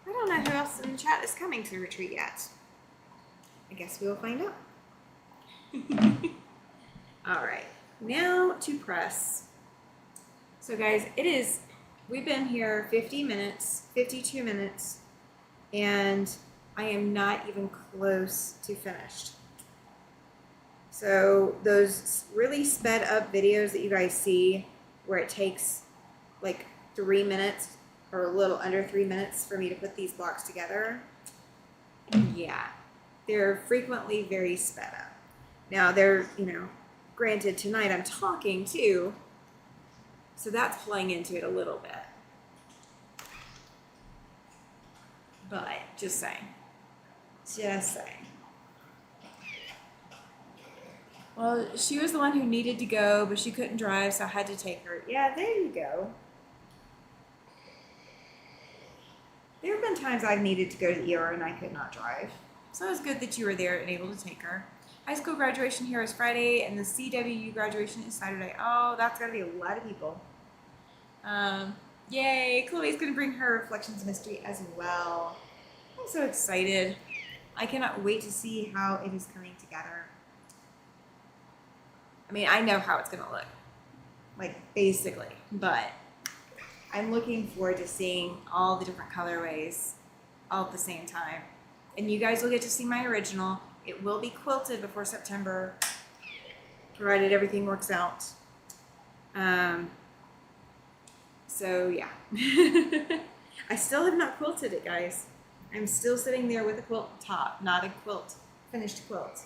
I don't know who else in the chat is coming to the retreat yet. I guess we will find out. All right, now to press. So guys, we've been here 50 minutes, 52 minutes, and I am not even close to finished. So those really sped up videos that you guys see where it takes like 3 minutes or a little under 3 minutes for me to put these blocks together, yeah, they're frequently very sped up. Now they're, granted tonight I'm talking too, so that's playing into it a little bit. But just saying. Well, she was the one who needed to go, but she couldn't drive, so I had to take her. Yeah, there you go. There have been times I've needed to go to the ER and I could not drive. So it was good that you were there and able to take her. High school graduation here is Friday, and the CWU graduation is Saturday. Oh, that's got to be a lot of people. Yay, Chloe's going to bring her Reflections Mystery as well. I'm so excited. I cannot wait to see how it is coming together. I mean, I know how it's going to look, like basically, but I'm looking forward to seeing all the different colorways all at the same time. And you guys will get to see my original. It will be quilted before September, provided everything works out. So yeah. I still have not quilted it, guys. I'm still sitting there with a quilt top, not a finished quilt.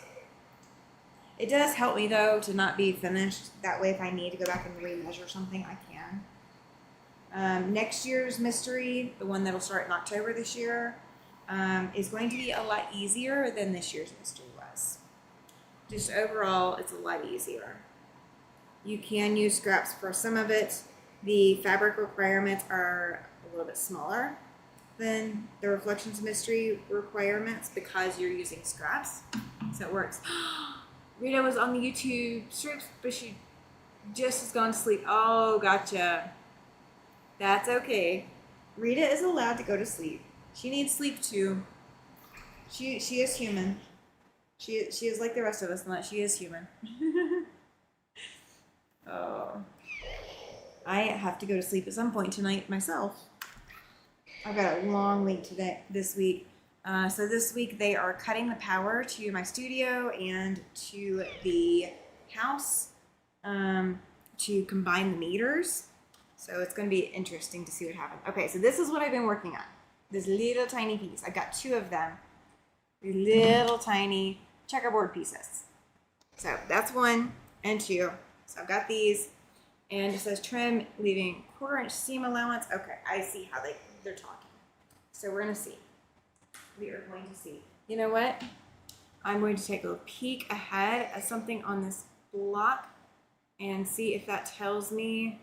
It does help me though to not be finished. That way if I need to go back and remeasure something, I can. Next year's mystery, the one that'll start in October this year, is going to be a lot easier than this year's mystery was. Just overall, it's a lot easier. You can use scraps for some of it. The fabric requirements are a little bit smaller than the Reflections Mystery requirements because you're using scraps, so it works. Rita was on the YouTube strips, but she just has gone to sleep. Oh, gotcha. That's okay. Rita is allowed to go to sleep. She needs sleep too. She is human. She is like the rest of us in that she is human. Oh. I have to go to sleep at some point tonight myself. I've got a long week this week. So this week they are cutting the power to my studio and to the house to combine the meters. So it's going to be interesting to see what happens. Okay, so this is what I've been working on. This little tiny piece. I've got 2 of them. These little tiny checkerboard pieces. So that's 1 and 2. So I've got these. And it says trim, leaving 1/4 inch seam allowance. Okay, I see how they're talking. So we're going to see. We are going to see. You know what? I'm going to take a peek ahead at something on this block and see if that tells me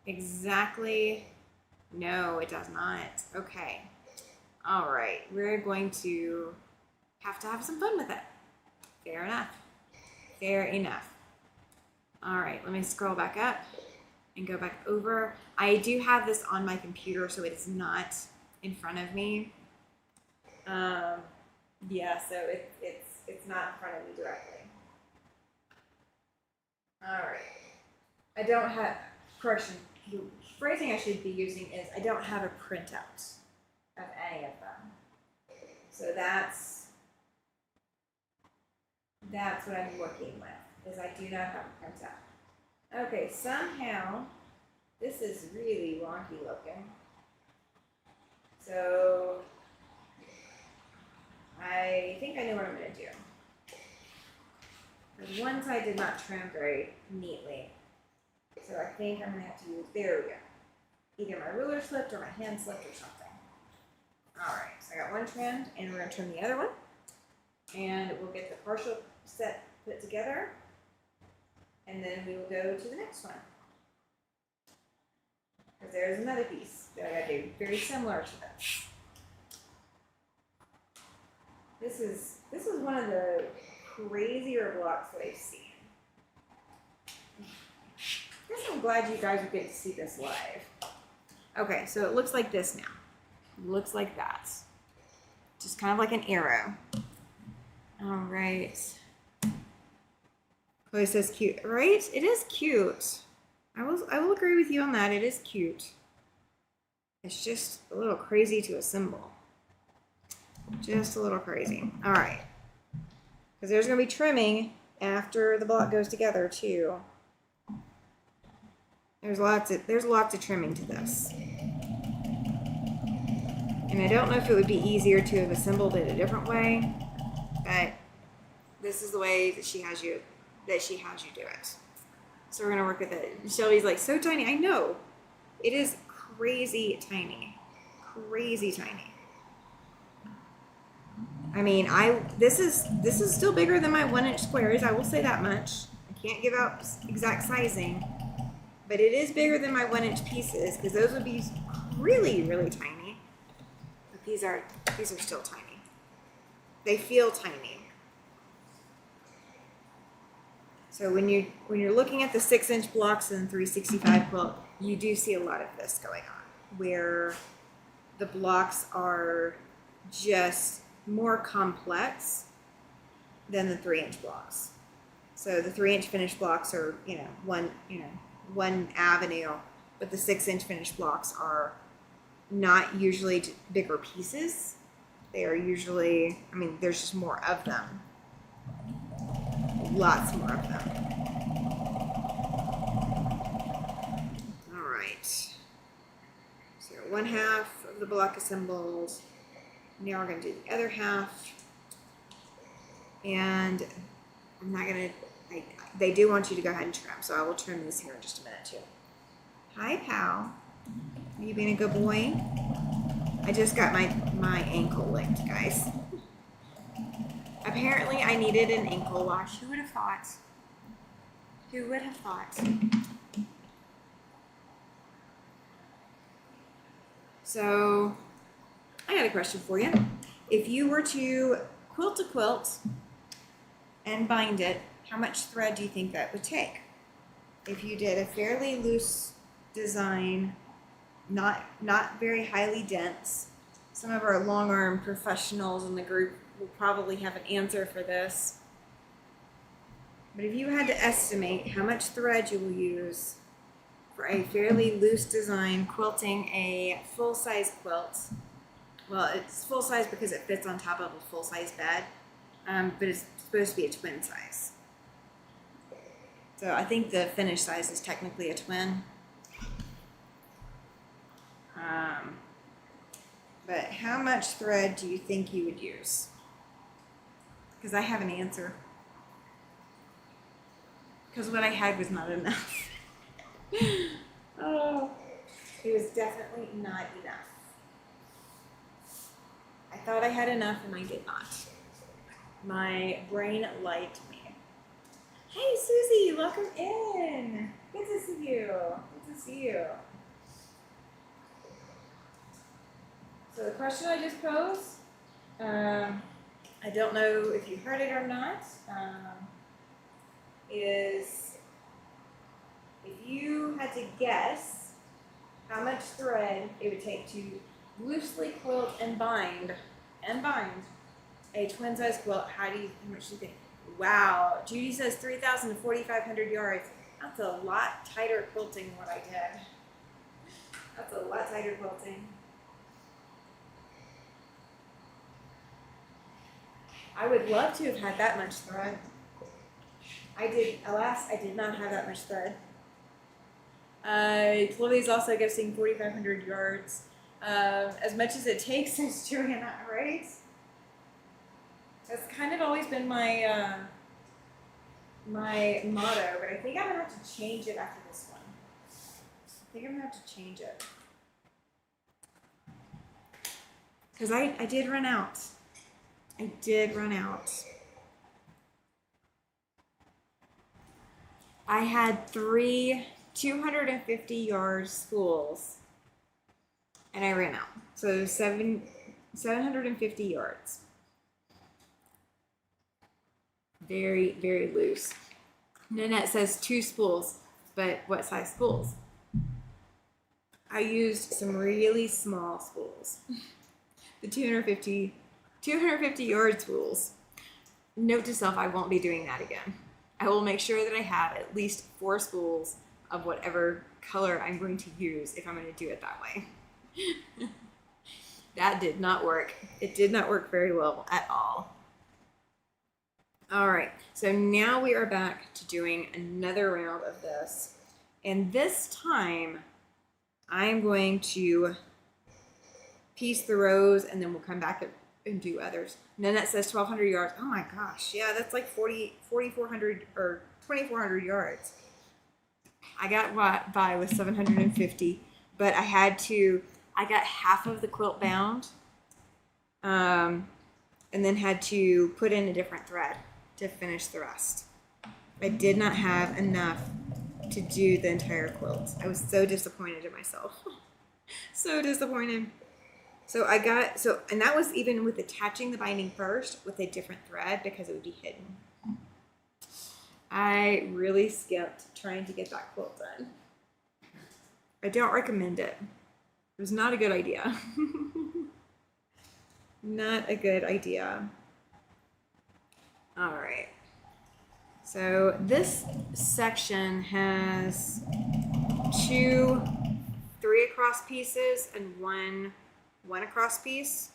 exactly. No, it does not. Okay. All right. We're going to have some fun with it. Fair enough. Fair enough. All right. Let me scroll back up and go back over. I do have this on my computer, so it is not in front of me. Yeah, so it's not in front of me directly. All right. I don't have, correction, the phrasing I should be using is I don't have a printout of any of them. So that's what I'm working with, is I do not have a printout. Okay, somehow this is really wonky looking. So I think I know what I'm going to do. Because one side did not trim very neatly. So I think I'm going to have to use, there we go. Either my ruler slipped or my hand slipped or something. Alright, so I got one trimmed, and we're going to trim the other one. And we'll get the partial set put together. And then we will go to the next one. Because there's another piece that I got to do very similar to this. This is one of the crazier blocks that I've seen. I guess I'm glad you guys would get to see this live. Okay, so it looks like this now. It looks like that. Just kind of like an arrow. All right. Chloe says cute, right? It is cute. I will agree with you on that. It is cute. It's just a little crazy to assemble. Just a little crazy. All right. Because there's going to be trimming after the block goes together too. There's lots of trimming to this. And I don't know if it would be easier to have assembled it a different way, but this is the way that she has you do it. So we're gonna work with it. Shelby's like, so tiny. I know. It is crazy tiny. Crazy tiny. I mean, this is still bigger than my 1-inch squares, I will say that much. I can't give out exact sizing, but it is bigger than my 1-inch pieces, because those would be really, really tiny. But these are still tiny. They feel tiny. So when you're looking at the 6-inch blocks in the 365 quilt, you do see a lot of this going on, where the blocks are just more complex than the 3-inch blocks. So the 3-inch finished blocks are, one avenue, but the 6-inch finished blocks are not usually bigger pieces. They are usually, there's just more of them. Lots more of them. All right. So 1/2 of the block assembled. Now we're going to do the other half. And I'm not going to, they do want you to go ahead and trim, so I will trim this here in just a minute too. Hi, pal. Are you being a good boy? I just got my ankle licked, guys. Apparently I needed an ankle wash. Who would have thought? Who would have thought? So, I got a question for you. If you were to quilt a quilt and bind it, how much thread do you think that would take? If you did a fairly loose design, not very highly dense, some of our long arm professionals in the group will probably have an answer for this. But if you had to estimate how much thread you will use for a fairly loose design quilting a full-size quilt, well, it's full-size because it fits on top of a full-size bed, but it's supposed to be a twin size. So I think the finished size is technically a twin. But how much thread do you think you would use? Because I have an answer. Because what I had was not enough. Oh, it was definitely not enough. I thought I had enough and I did not. My brain lied to me. Hey Susie, welcome in. Good to see you. Good to see you. So the question I just posed, I don't know if you heard it or not, is if you had to guess how much thread it would take to loosely quilt and bind a twin size quilt, how much do you think? Wow, Judy says 3,000 to 4,500 yards. That's a lot tighter quilting than what I did. That's a lot tighter quilting. I would love to have had that much thread. Alas, I did not have that much thread. Chloe's also guessing 4,500 yards. As much as it takes is doing that, right? That's kind of always been my my motto, but I think I'm gonna have to change it after this one. I think I'm gonna have to change it. Because I did run out. I did run out. I had 3 250-yard spools, and I ran out. So 750 yards. Very, very loose. Nanette says 2 spools, but what size spools? I used some really small spools. The 250 yard spools. Note to self, I won't be doing that again. I will make sure that I have at least 4 spools of whatever color I'm going to use if I'm going to do it that way. That did not work. It did not work very well at all. All right, so now we are back to doing another round of this. And this time, I'm going to piece the rows and then we'll come back and do others. Nanette says 1,200 yards. Oh my gosh, yeah, that's like 4,400 or 2,400 yards. I got by with 750, but I got half of the quilt bound, and then had to put in a different thread to finish the rest. I did not have enough to do the entire quilt. I was so disappointed in myself. So disappointed. And that was even with attaching the binding first with a different thread because it would be hidden. I really skipped trying to get that quilt done. I don't recommend it. It was not a good idea. Not a good idea. All right. So this section has 2 3 across pieces and one across piece.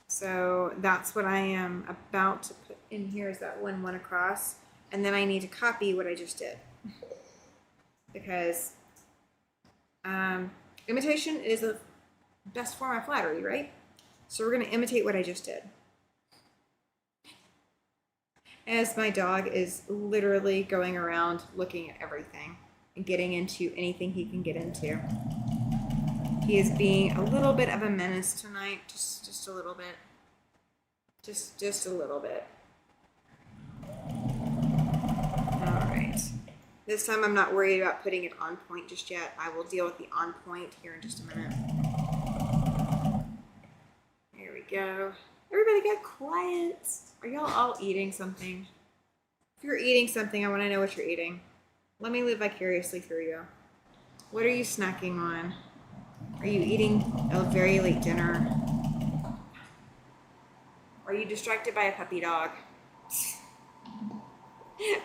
So that's what I am about to put in here, is that one across. And then I need to copy what I just did. Because imitation is the best form of flattery, right? So we're going to imitate what I just did. As my dog is literally going around looking at everything and getting into anything he can get into. He is being a little bit of a menace tonight, just a little bit. Just a little bit. All right. This time I'm not worried about putting it on point just yet. I will deal with the on point here in just a minute. There we go. Everybody get quiet. Are y'all all eating something? If you're eating something, I want to know what you're eating. Let me live vicariously through you. What are you snacking on? Are you eating a very late dinner? Are you distracted by a puppy dog?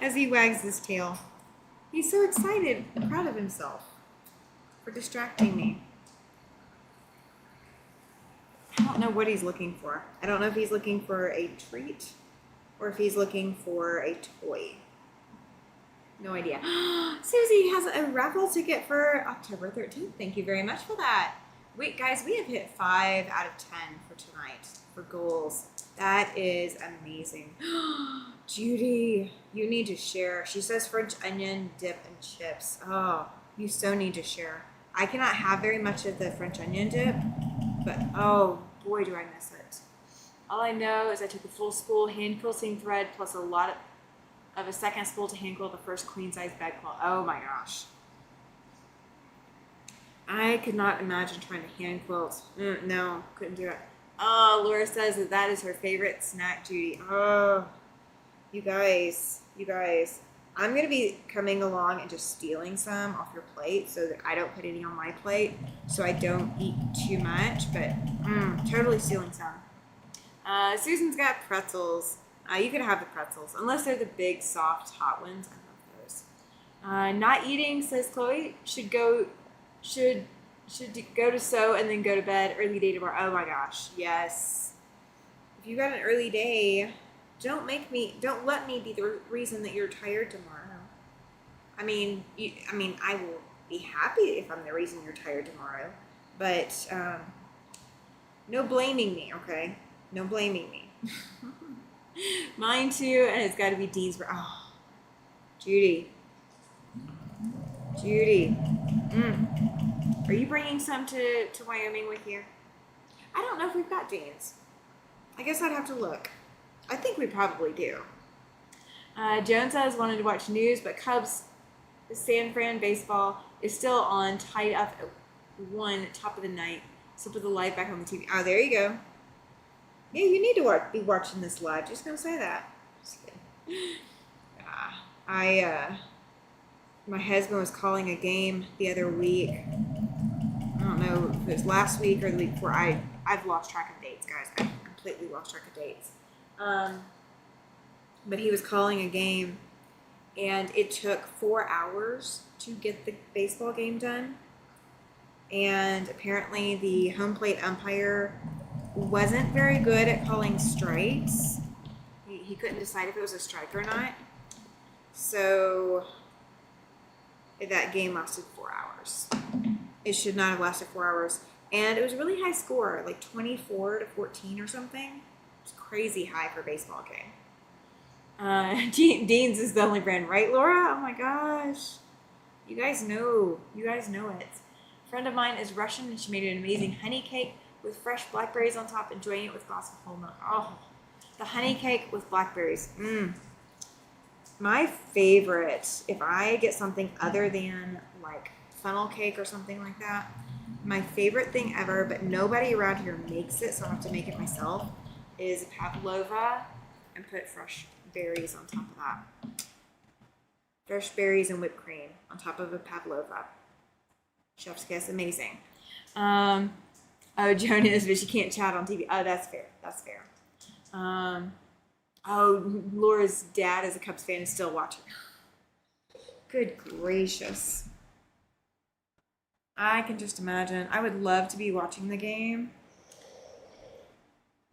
As he wags his tail. He's so excited and proud of himself for distracting me. I don't know what he's looking for. I don't know if he's looking for a treat or if he's looking for a toy. No idea. Susie has a raffle ticket for October 13th. Thank you very much for that. Wait, guys, we have hit 5 out of 10 for tonight for goals. That is amazing. Judy, you need to share. She says French onion, dip, and chips. Oh, you so need to share. I cannot have very much of the French onion dip, but oh boy, do I miss it. All I know is I took a full spool hand quilting thread plus a lot of a second spool to hand quilt the first queen size bed quilt. Oh my gosh. I could not imagine trying to hand quilt. No, couldn't do it. Oh, Laura says that is her favorite snack, Judy. Oh, you guys. I'm going to be coming along and just stealing some off your plate so that I don't put any on my plate so I don't eat too much, but totally stealing some. Susan's got pretzels. You can have the pretzels, unless they're the big, soft, hot ones. I love those. Not eating, says Chloe, should go to sew and then go to bed. Early day tomorrow. Oh my gosh, yes. If you got an early day, don't let me be the reason that you're tired tomorrow. I mean, I will be happy if I'm the reason you're tired tomorrow, but no blaming me, okay? No blaming me. Mine too, and it's got to be Dean's. Oh, Judy. Judy. Are you bringing some to Wyoming with you? I don't know if we've got Dean's. I guess I'd have to look. I think we probably do. Joan says wanted to watch news, but Cubs San Fran baseball is still on, tied up at 1, top of the night. So put the light back on the TV. Oh, there you go. Yeah, you need to be watching this live. Just gonna say that. Just kidding. My husband was calling a game the other week. I don't know if it was last week or the week before. I've lost track of dates, guys. I've completely lost track of dates. But he was calling a game, and it took 4 hours to get the baseball game done. And apparently the home plate umpire wasn't very good at calling strikes. He couldn't decide if it was a strike or not. So that game lasted 4 hours. It should not have lasted 4 hours. And it was a really high score, like 24-14 or something. It's crazy high for a baseball game. Dean's is the only brand, right, Laura? Oh my gosh. You guys know it. A friend of mine is Russian, and she made an amazing honey cake with fresh blackberries on top, enjoying it with a glass of whole milk. Oh, the honey cake with blackberries. My favorite, if I get something other than like funnel cake or something like that, my favorite thing ever, but nobody around here makes it, so I have to make it myself, is pavlova, and put fresh berries on top of that. Fresh berries and whipped cream on top of a pavlova. Chef's kiss, amazing. Oh, Joan is, but she can't chat on TV. Oh, that's fair. Oh, Laura's dad is a Cubs fan and still watching. Good gracious. I can just imagine. I would love to be watching the game.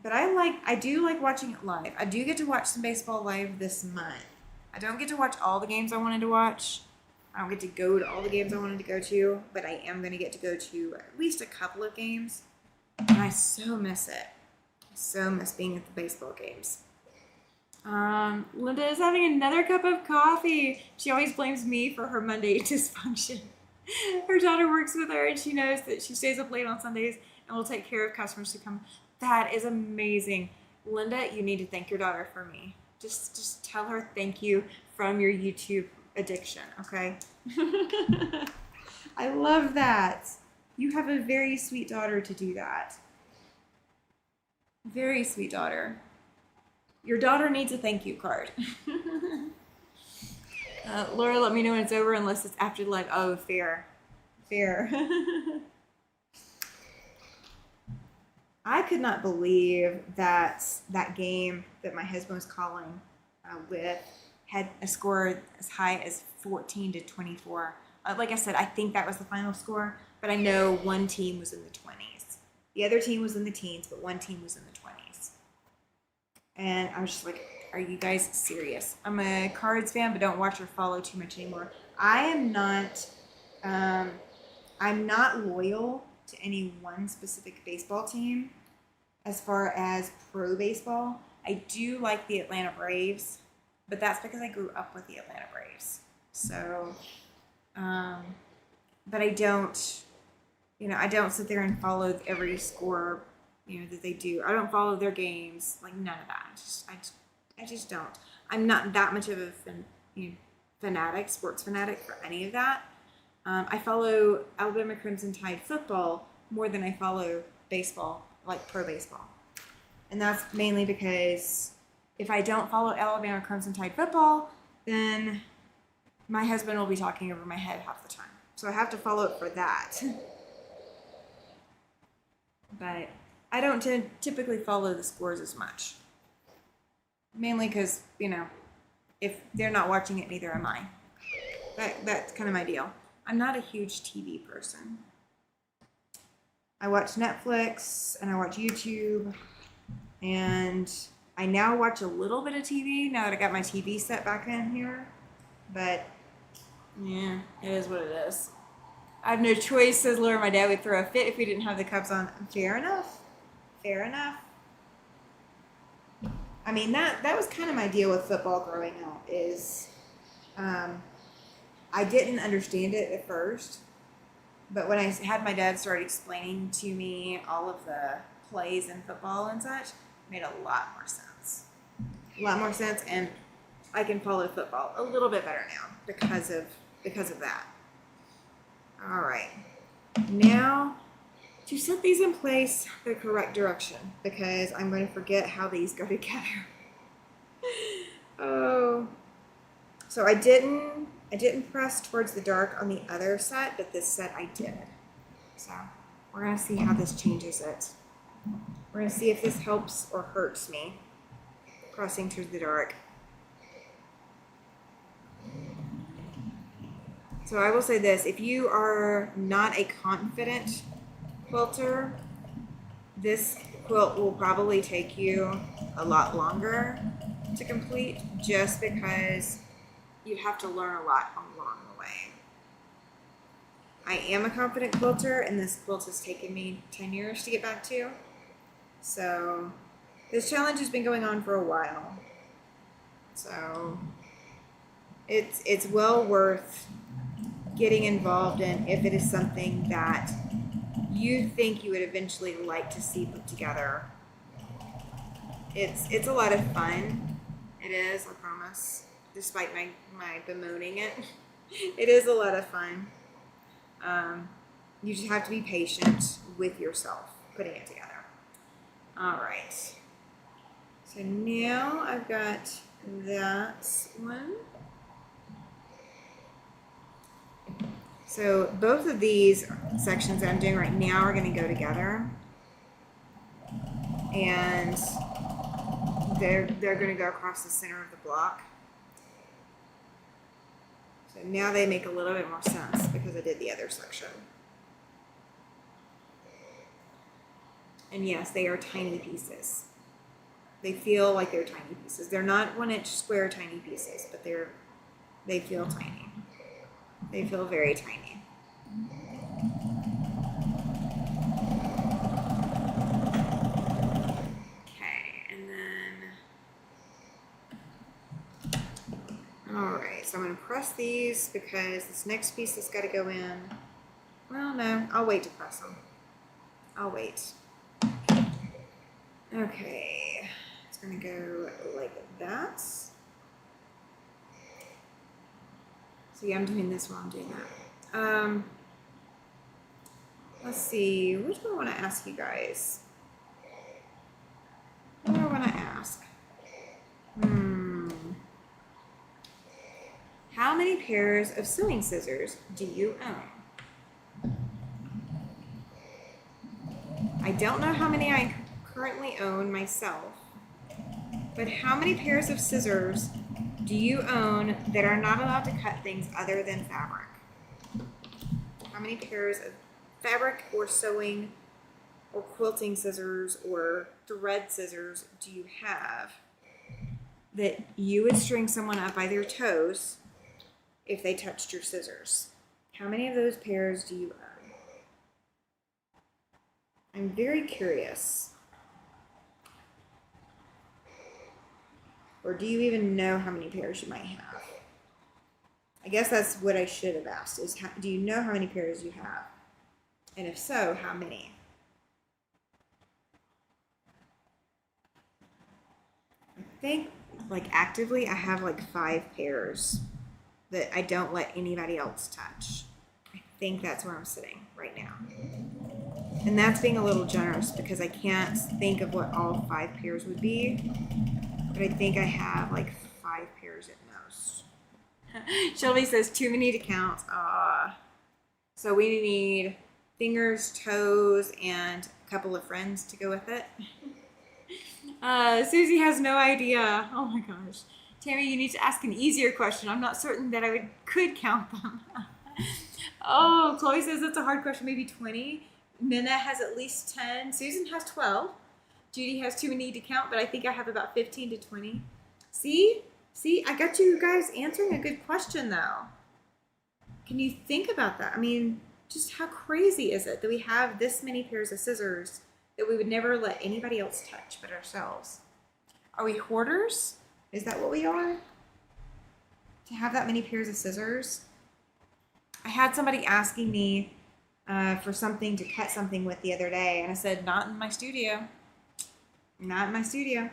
But I do like watching it live. I do get to watch some baseball live this month. I don't get to watch all the games I wanted to watch. I don't get to go to all the games I wanted to go to, but I am going to get to go to at least a couple of games. And I so miss it. I so miss being at the baseball games. Linda is having another cup of coffee. She always blames me for her Monday dysfunction. Her daughter works with her, and she knows that she stays up late on Sundays and will take care of customers who come. That is amazing. Linda, you need to thank your daughter for me. Just tell her thank you from your YouTube addiction, okay? I love that. You have a very sweet daughter to do that. Very sweet daughter. Your daughter needs a thank you card. Laura, let me know when it's over unless it's after the live. Oh, fair. I could not believe that game that my husband was calling with had a score as high as 14-24. Like I said, I think that was the final score, but I know one team was in the 20s. The other team was in the teens, but one team was in the 20s. And I was just like, are you guys serious? I'm a Cards fan, but don't watch or follow too much anymore. I'm not loyal to any one specific baseball team as far as pro baseball. I do like the Atlanta Braves, but that's because I grew up with the Atlanta Braves. So, but I don't sit there and follow every score, that they do. I don't follow their games, like none of that. I just don't. I'm not that much of a fanatic, sports fanatic for any of that. I follow Alabama Crimson Tide football more than I follow baseball, like pro baseball. And that's mainly because if I don't follow Alabama Crimson Tide football, then my husband will be talking over my head half the time. So I have to follow it for that. But I don't typically follow the scores as much. Mainly because, if they're not watching it, neither am I. That's kind of my deal. I'm not a huge TV person. I watch Netflix and I watch YouTube, and I now watch a little bit of TV now that I got my TV set back in here. But yeah, it is what it is. I have no choice, says Laura. My dad would throw a fit if we didn't have the Cubs on. Fair enough. I mean, that was kind of my deal with football growing up is I didn't understand it at first, but when I had my dad start explaining to me all of the plays in football and such, it made a lot more sense. A lot more sense, and I can follow football a little bit better now because of that. All right. Now, to set these in place the correct direction, because I'm going to forget how these go together. Oh, so I didn't press towards the dark on the other set, but this set I did. So we're going to see how this changes it. We're going to see if this helps or hurts me pressing towards the dark. So I will say this, if you are not a confident quilter, this quilt will probably take you a lot longer to complete just because you have to learn a lot along the way. I am a confident quilter, and this quilt has taken me 10 years to get back to. So this challenge has been going on for a while. So it's well worth getting involved in if it is something that you think you would eventually like to see put together. It's a lot of fun. It is, I promise. Despite my bemoaning it, it is a lot of fun. You just have to be patient with yourself putting it together. All right. So now I've got that one. So both of these sections that I'm doing right now are going to go together, and they're going to go across the center of the block. So now they make a little bit more sense because I did the other section. And yes, they are tiny pieces. They feel like they're tiny pieces. They're not 1-inch square tiny pieces, but they feel tiny. They feel very tiny. Okay, and then, all right, so I'm going to press these because this next piece has got to go in. Well, no, I'll wait to press them. I'll wait. Okay, it's going to go like that. So yeah, I'm doing this while I'm doing that. Let's see, which one I want to ask you guys? What do I want to ask? How many pairs of sewing scissors do you own? I don't know how many I currently own myself, but how many pairs of scissors do you own that are not allowed to cut things other than fabric? How many pairs of fabric or sewing or quilting scissors or thread scissors do you have that you would string someone up by their toes if they touched your scissors? How many of those pairs do you own? I'm very curious. Or do you even know how many pairs you might have? I guess that's what I should have asked, is do you know how many pairs you have? And if so, how many? I think, like, actively, I have like 5 pairs that I don't let anybody else touch. I think that's where I'm sitting right now. And that's being a little generous because I can't think of what all 5 pairs would be. But I think I have like 5 pairs at most. Shelby says too many to count. So we need fingers, toes, and a couple of friends to go with it. Susie has no idea. Oh my gosh. Tammy, you need to ask an easier question. I'm not certain that I could count them. Oh, Chloe says that's a hard question. Maybe 20. Minna has at least 10. Susan has 12. Judy has too many to count, but I think I have about 15 to 20. See, I got you guys answering a good question, though. Can you think about that? I mean, just how crazy is it that we have this many pairs of scissors that we would never let anybody else touch but ourselves? Are we hoarders? Is that what we are? To have that many pairs of scissors? I had somebody asking me for something to cut something with the other day, and I said, not in my studio. Not in my studio.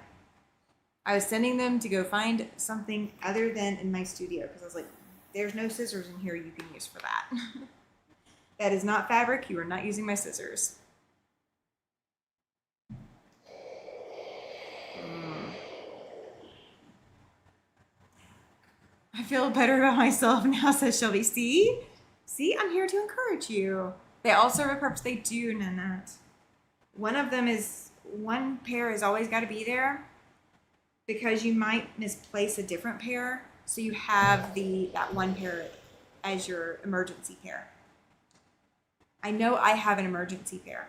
I was sending them to go find something other than in my studio because I was like, there's no scissors in here you can use for that. That is not fabric. You are not using my scissors. I feel better about myself now, says Shelby. See? See, I'm here to encourage you. They all serve a purpose. They do, Nanette. One of them is, one pair has always got to be there because you might misplace a different pair. So you have that one pair as your emergency pair. I know I have an emergency pair.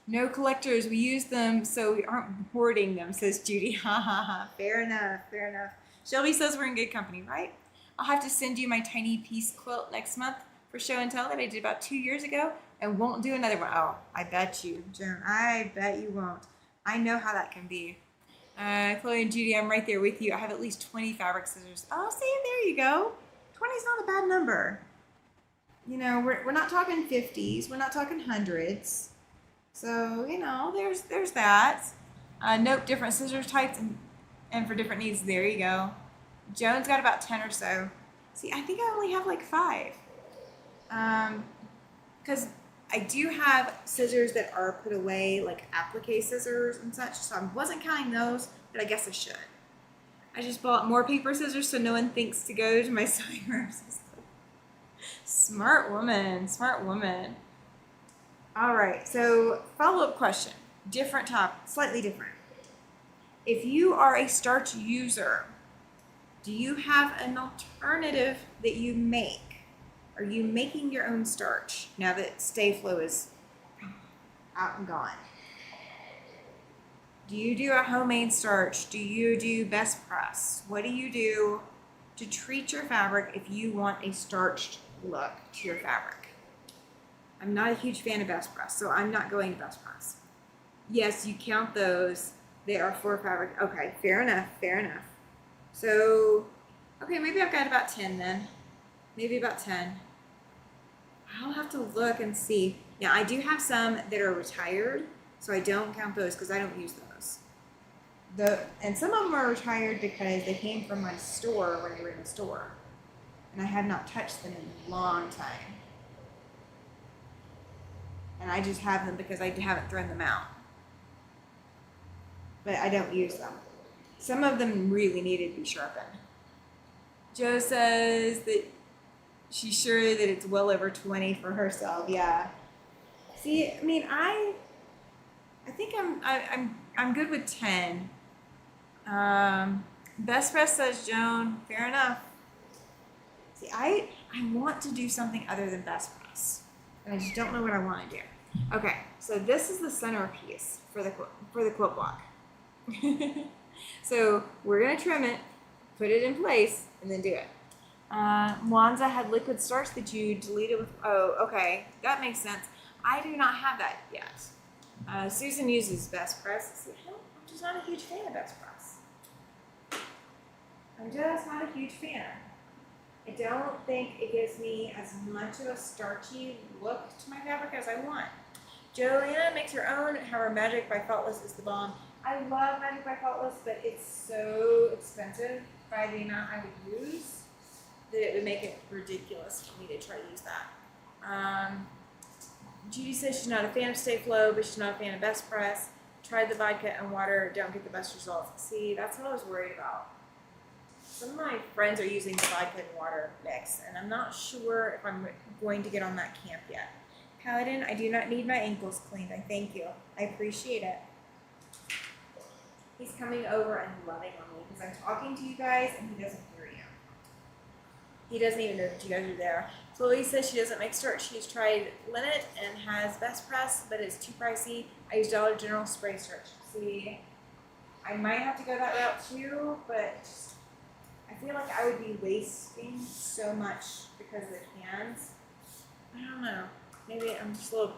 No collectors, we use them so we aren't hoarding them, says Judy. Ha ha ha. Fair enough, fair enough. Shelby says we're in good company, right? I'll have to send you my tiny piece quilt next month for show and tell that I did about 2 years ago and won't do another one. Oh, I bet you, Joan. I bet you won't. I know how that can be. Chloe and Judy, I'm right there with you. I have at least 20 fabric scissors. Oh, see, there you go. 20 is not a bad number. You know, we're not talking 50s. We're not talking hundreds. So, you know, there's that. Nope, different scissors types and for different needs. There you go. Joan's got about 10 or so. See, I think I only have like 5. Because I do have scissors that are put away, like applique scissors and such. So I wasn't counting those, but I guess I should. I just bought more paper scissors so no one thinks to go to my sewing room. Smart woman, smart woman. All right, so follow-up question. Different topic, slightly different. If you are a starch user, do you have an alternative that you make? Are you making your own starch now that Stay Flow is out and gone? Do you do a homemade starch? Do you do best press? What do you do to treat your fabric if you want a starched look to your fabric? I'm not a huge fan of best press, so I'm not going to best press. Yes, you count those. They are for fabric. Okay, fair enough, fair enough. So, okay, maybe I've got about 10 then. Maybe about 10. I'll have to look and see. Now, I do have some that are retired, so I don't count those because I don't use those. And some of them are retired because they came from my store when they were in the store. And I have not touched them in a long time. And I just have them because I haven't thrown them out. But I don't use them. Some of them really needed to be sharpened. Jo says that she's sure that it's well over 20 for herself. Yeah. See, I mean, I think I'm good with 10. Best press, says Joan. Fair enough. See, I want to do something other than best press, and I just don't know what I want to do. Okay, so this is the centerpiece for the quilt block. So we're gonna trim it, put it in place, and then do it. Mwanza had liquid starch that you deleted with. Oh, okay, that makes sense. I do not have that yet. Susan uses best press. See, I'm just not a huge fan of best press. I'm just not a huge fan. I don't think it gives me as much of a starchy look to my fabric as I want. Joanna makes her own. Her Magic by Faultless is the bomb. I love Magic by Faultless, but it's so expensive by the amount I would use that it would make it ridiculous for me to try to use that. Judy says she's not a fan of Stay Flow, but she's not a fan of Best Press. Tried the vodka and water, don't get the best results. See, that's what I was worried about. Some of my friends are using the vodka and water mix, and I'm not sure if I'm going to get on that camp yet. Paladin, I do not need my ankles cleaned. I thank you. I appreciate it. He's coming over and loving on me because I'm talking to you guys and he doesn't hear you. He doesn't even know that you guys are there. Chloe says she doesn't make starch. She's tried Linnet and has Best Press, but it's too pricey. I use Dollar General spray starch. See, I might have to go that route too, but I feel like I would be wasting so much because of the cans. I don't know. Maybe I'm just a little,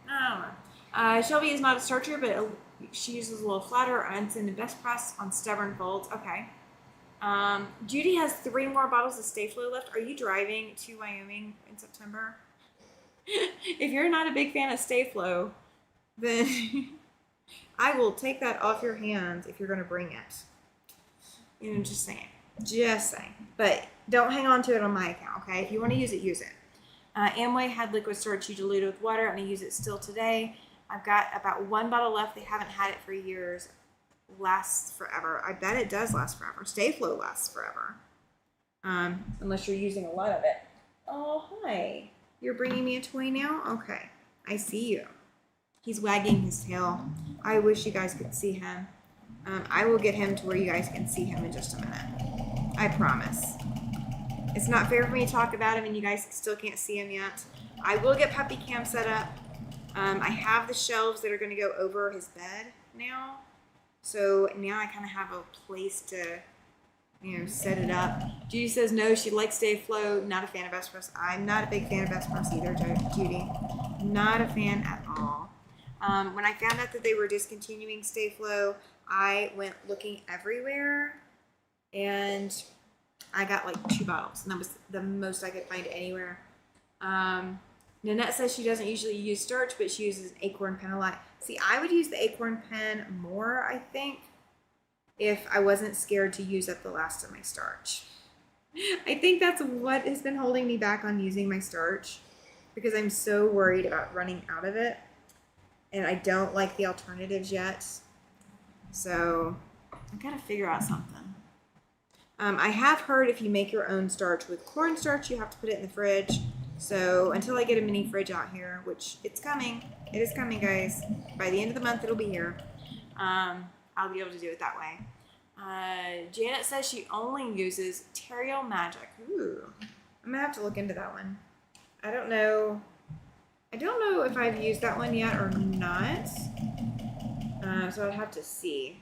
I don't know. Shelby is not a starcher, but She uses a little flatter and it's in the best press on stubborn folds. Okay. Judy has 3 more bottles of Stay Flow left. Are you driving to Wyoming in September? If you're not a big fan of Stay Flow, then I will take that off your hands if you're going to bring it. You know, just saying. Just saying. But don't hang on to it on my account, okay? If you want to use it, use it. Amway had liquid starch you diluted with water, and I use it still today. I've got about 1 bottle left. They haven't had it for years. Lasts forever. I bet it does last forever. Stay Flow lasts forever. Unless you're using a lot of it. Oh, hi. You're bringing me a toy now? Okay. I see you. He's wagging his tail. I wish you guys could see him. I will get him to where you guys can see him in just a minute. I promise. It's not fair for me to talk about him and you guys still can't see him yet. I will get puppy cam set up. I have the shelves that are going to go over his bed now. So now I kind of have a place to, set it up. Judy says no, she likes Stay Flow. Not a fan of Best Press. I'm not a big fan of Best Press either, Judy. Not a fan at all. When I found out that they were discontinuing Stay Flow, I went looking everywhere, and I got like 2 bottles, and that was the most I could find anywhere. Nanette says she doesn't usually use starch, but she uses an acorn pen a lot. See, I would use the acorn pen more, I think, if I wasn't scared to use up the last of my starch. I think that's what has been holding me back on using my starch, because I'm so worried about running out of it, and I don't like the alternatives yet. So I gotta figure out something. I have heard if you make your own starch with cornstarch, you have to put it in the fridge. So until I get a mini fridge out here, which it's coming, it is coming, guys. By the end of the month, it'll be here. I'll be able to do it that way. Janet says she only uses Terrio Magic. Ooh, I'm gonna have to look into that one. I don't know if I've used that one yet or not. So I'd have to see.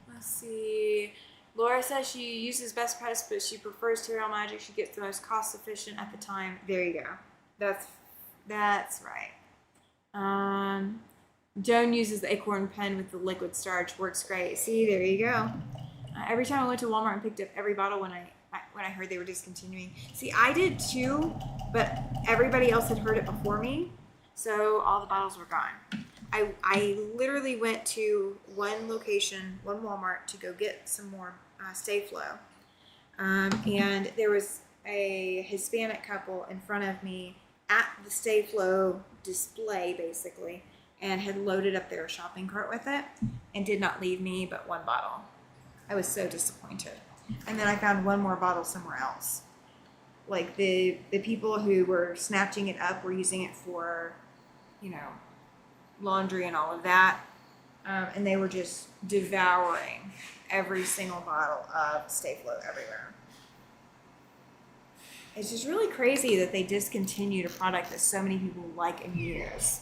Let's see. Laura says she uses Best Press, but she prefers Terrio Magic. She gets the most cost efficient at the time. There you go. That's right. Joan uses the acorn pen with the liquid starch. Works great. See, there you go. Every time I went to Walmart and picked up every bottle when I heard they were discontinuing. See, I did too, but everybody else had heard it before me, so all the bottles were gone. I literally went to one location, one Walmart, to go get some more Stay Flow. And there was a Hispanic couple in front of me at the Stay Flow display, basically, and had loaded up their shopping cart with it and did not leave me but 1 bottle. I was so disappointed. And then I found 1 more bottle somewhere else. Like the people who were snatching it up were using it for, laundry and all of that. And they were just devouring every single bottle of Stay Flow everywhere. It's just really crazy that they discontinued a product that so many people like and use.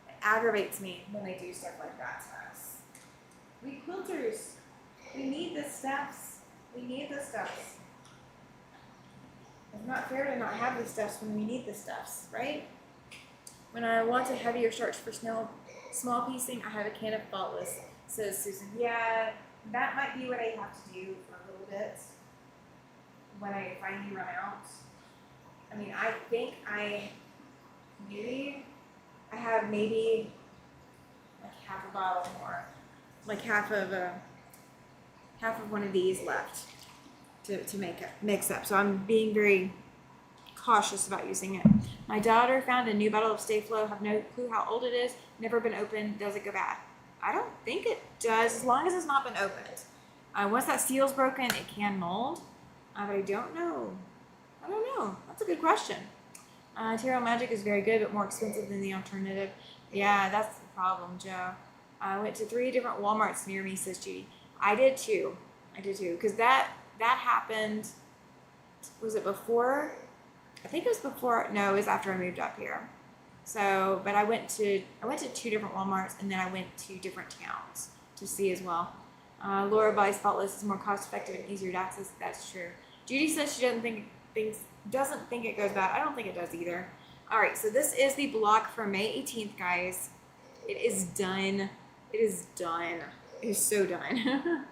It aggravates me when they do stuff like that to us. We quilters, we need the stuffs. It's not fair to not have the stuffs when we need the stuffs, right? When I want a heavier starch for small piecing, I have a can of Faultless, says Susan. Yeah, that might be what I have to do for a little bit when I finally run out. I mean, I think I have maybe like half a bottle more, like half of one of these left to mix up. So I'm being very cautious about using it. My daughter found a new bottle of Stay Flow. Have no clue how old it is. Never been opened. Does it go bad? I don't think it does, as long as it's not been opened. Once that seal's broken, it can mold. But I don't know. That's a good question. Terrio Magic is very good, but more expensive than the alternative. Yeah, that's the problem, Joe. I went to 3 different Walmarts near me, says Judy. I did too, because that happened. Was it before? I think it was before. No, it was after I moved up here. So, but I went to 2 different Walmarts, and then I went to different towns to see as well. Laura buys Faultless is more cost effective and easier to access. That's true. Judy says she doesn't think it goes bad. I don't think it does either. All right, so this is the block for May 18th, guys. It is done. It is done. It is so done.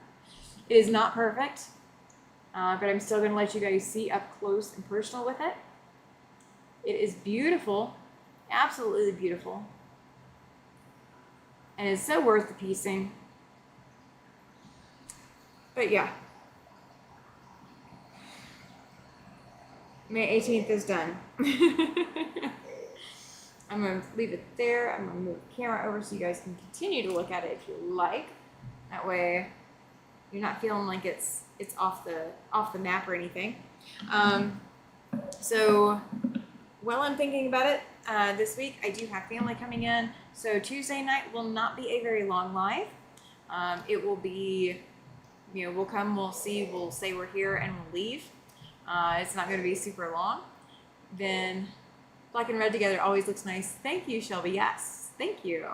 It is not perfect, but I'm still going to let you guys see up close and personal with it. It is beautiful, absolutely beautiful, and it's so worth the piecing. But yeah, May 18th is done. I'm going to leave it there. I'm going to move the camera over so you guys can continue to look at it if you like. That way you're not feeling like it's off the map or anything. So while I'm thinking about it, this week I do have family coming in. So Tuesday night will not be a very long live. It will be, we'll come, we'll see, we'll say we're here, and we'll leave. It's not going to be super long. Then black and red together always looks nice. Thank you, Shelby. Yes, thank you.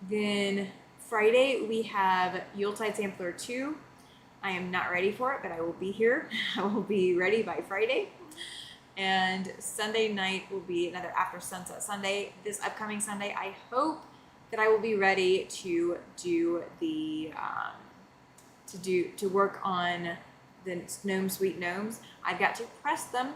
Then Friday we have Yuletide Sampler 2. I am not ready for it, but I will be here. I will be ready by Friday. And Sunday night will be another After Sunset Sunday. This upcoming Sunday, I hope that I will be ready to do the to work on the Gnome Sweet Gnomes. I've got to press them,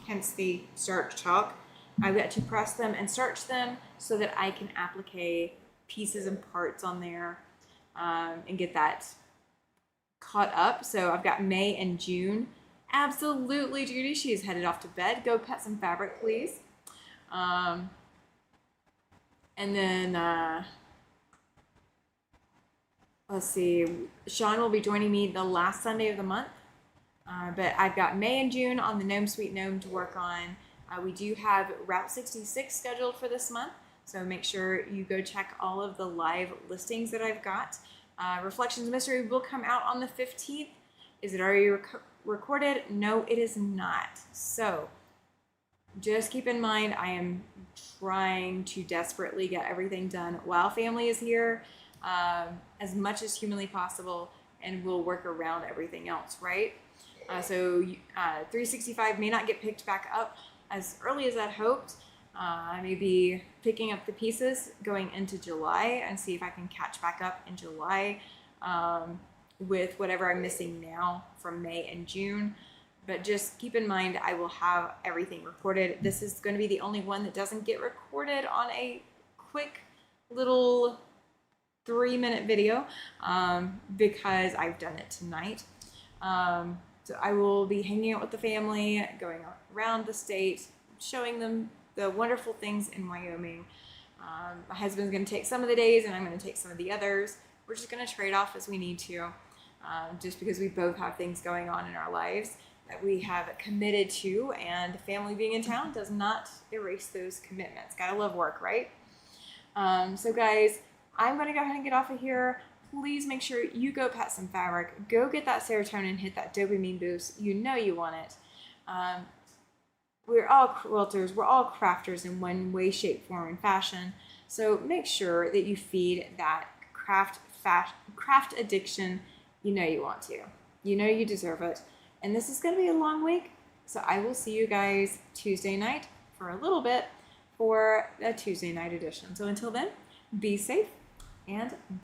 hence the starch talk. I've got to press them and starch them so that I can applique pieces and parts on there and get that caught up. So I've got May and June. Absolutely, Judy. She is headed off to bed. Go cut some fabric, please. And then let's see. Sean will be joining me the last Sunday of the month. But I've got May and June on the Gnome Sweet Gnome to work on. We do have Route 66 scheduled for this month. So make sure you go check all of the live listings that I've got. Reflections Mystery will come out on the 15th. Is it already recorded? No, it is not. So just keep in mind, I am trying to desperately get everything done while family is here, as much as humanly possible, and we'll work around everything else, right? So 365 may not get picked back up as early as I'd hoped. I may be picking up the pieces going into July and see if I can catch back up in July with whatever I'm missing now from May and June. But just keep in mind, I will have everything recorded. This is going to be the only one that doesn't get recorded on a quick little 3-minute video because I've done it tonight. So I will be hanging out with the family, going around the state, showing them the wonderful things in Wyoming. My husband's going to take some of the days and I'm going to take some of the others. We're just going to trade off as we need to, just because we both have things going on in our lives that we have committed to, and family being in town does not erase those commitments. Gotta love work, right? So guys, I'm going to go ahead and get off of here. Please make sure you go pat some fabric. Go get that serotonin, hit that dopamine boost. You know you want it. We're all quilters. We're all crafters in one way, shape, form, and fashion. So make sure that you feed that craft addiction. You know you want to. You know you deserve it. And this is going to be a long week. So I will see you guys Tuesday night for a little bit for a Tuesday night edition. So until then, be safe and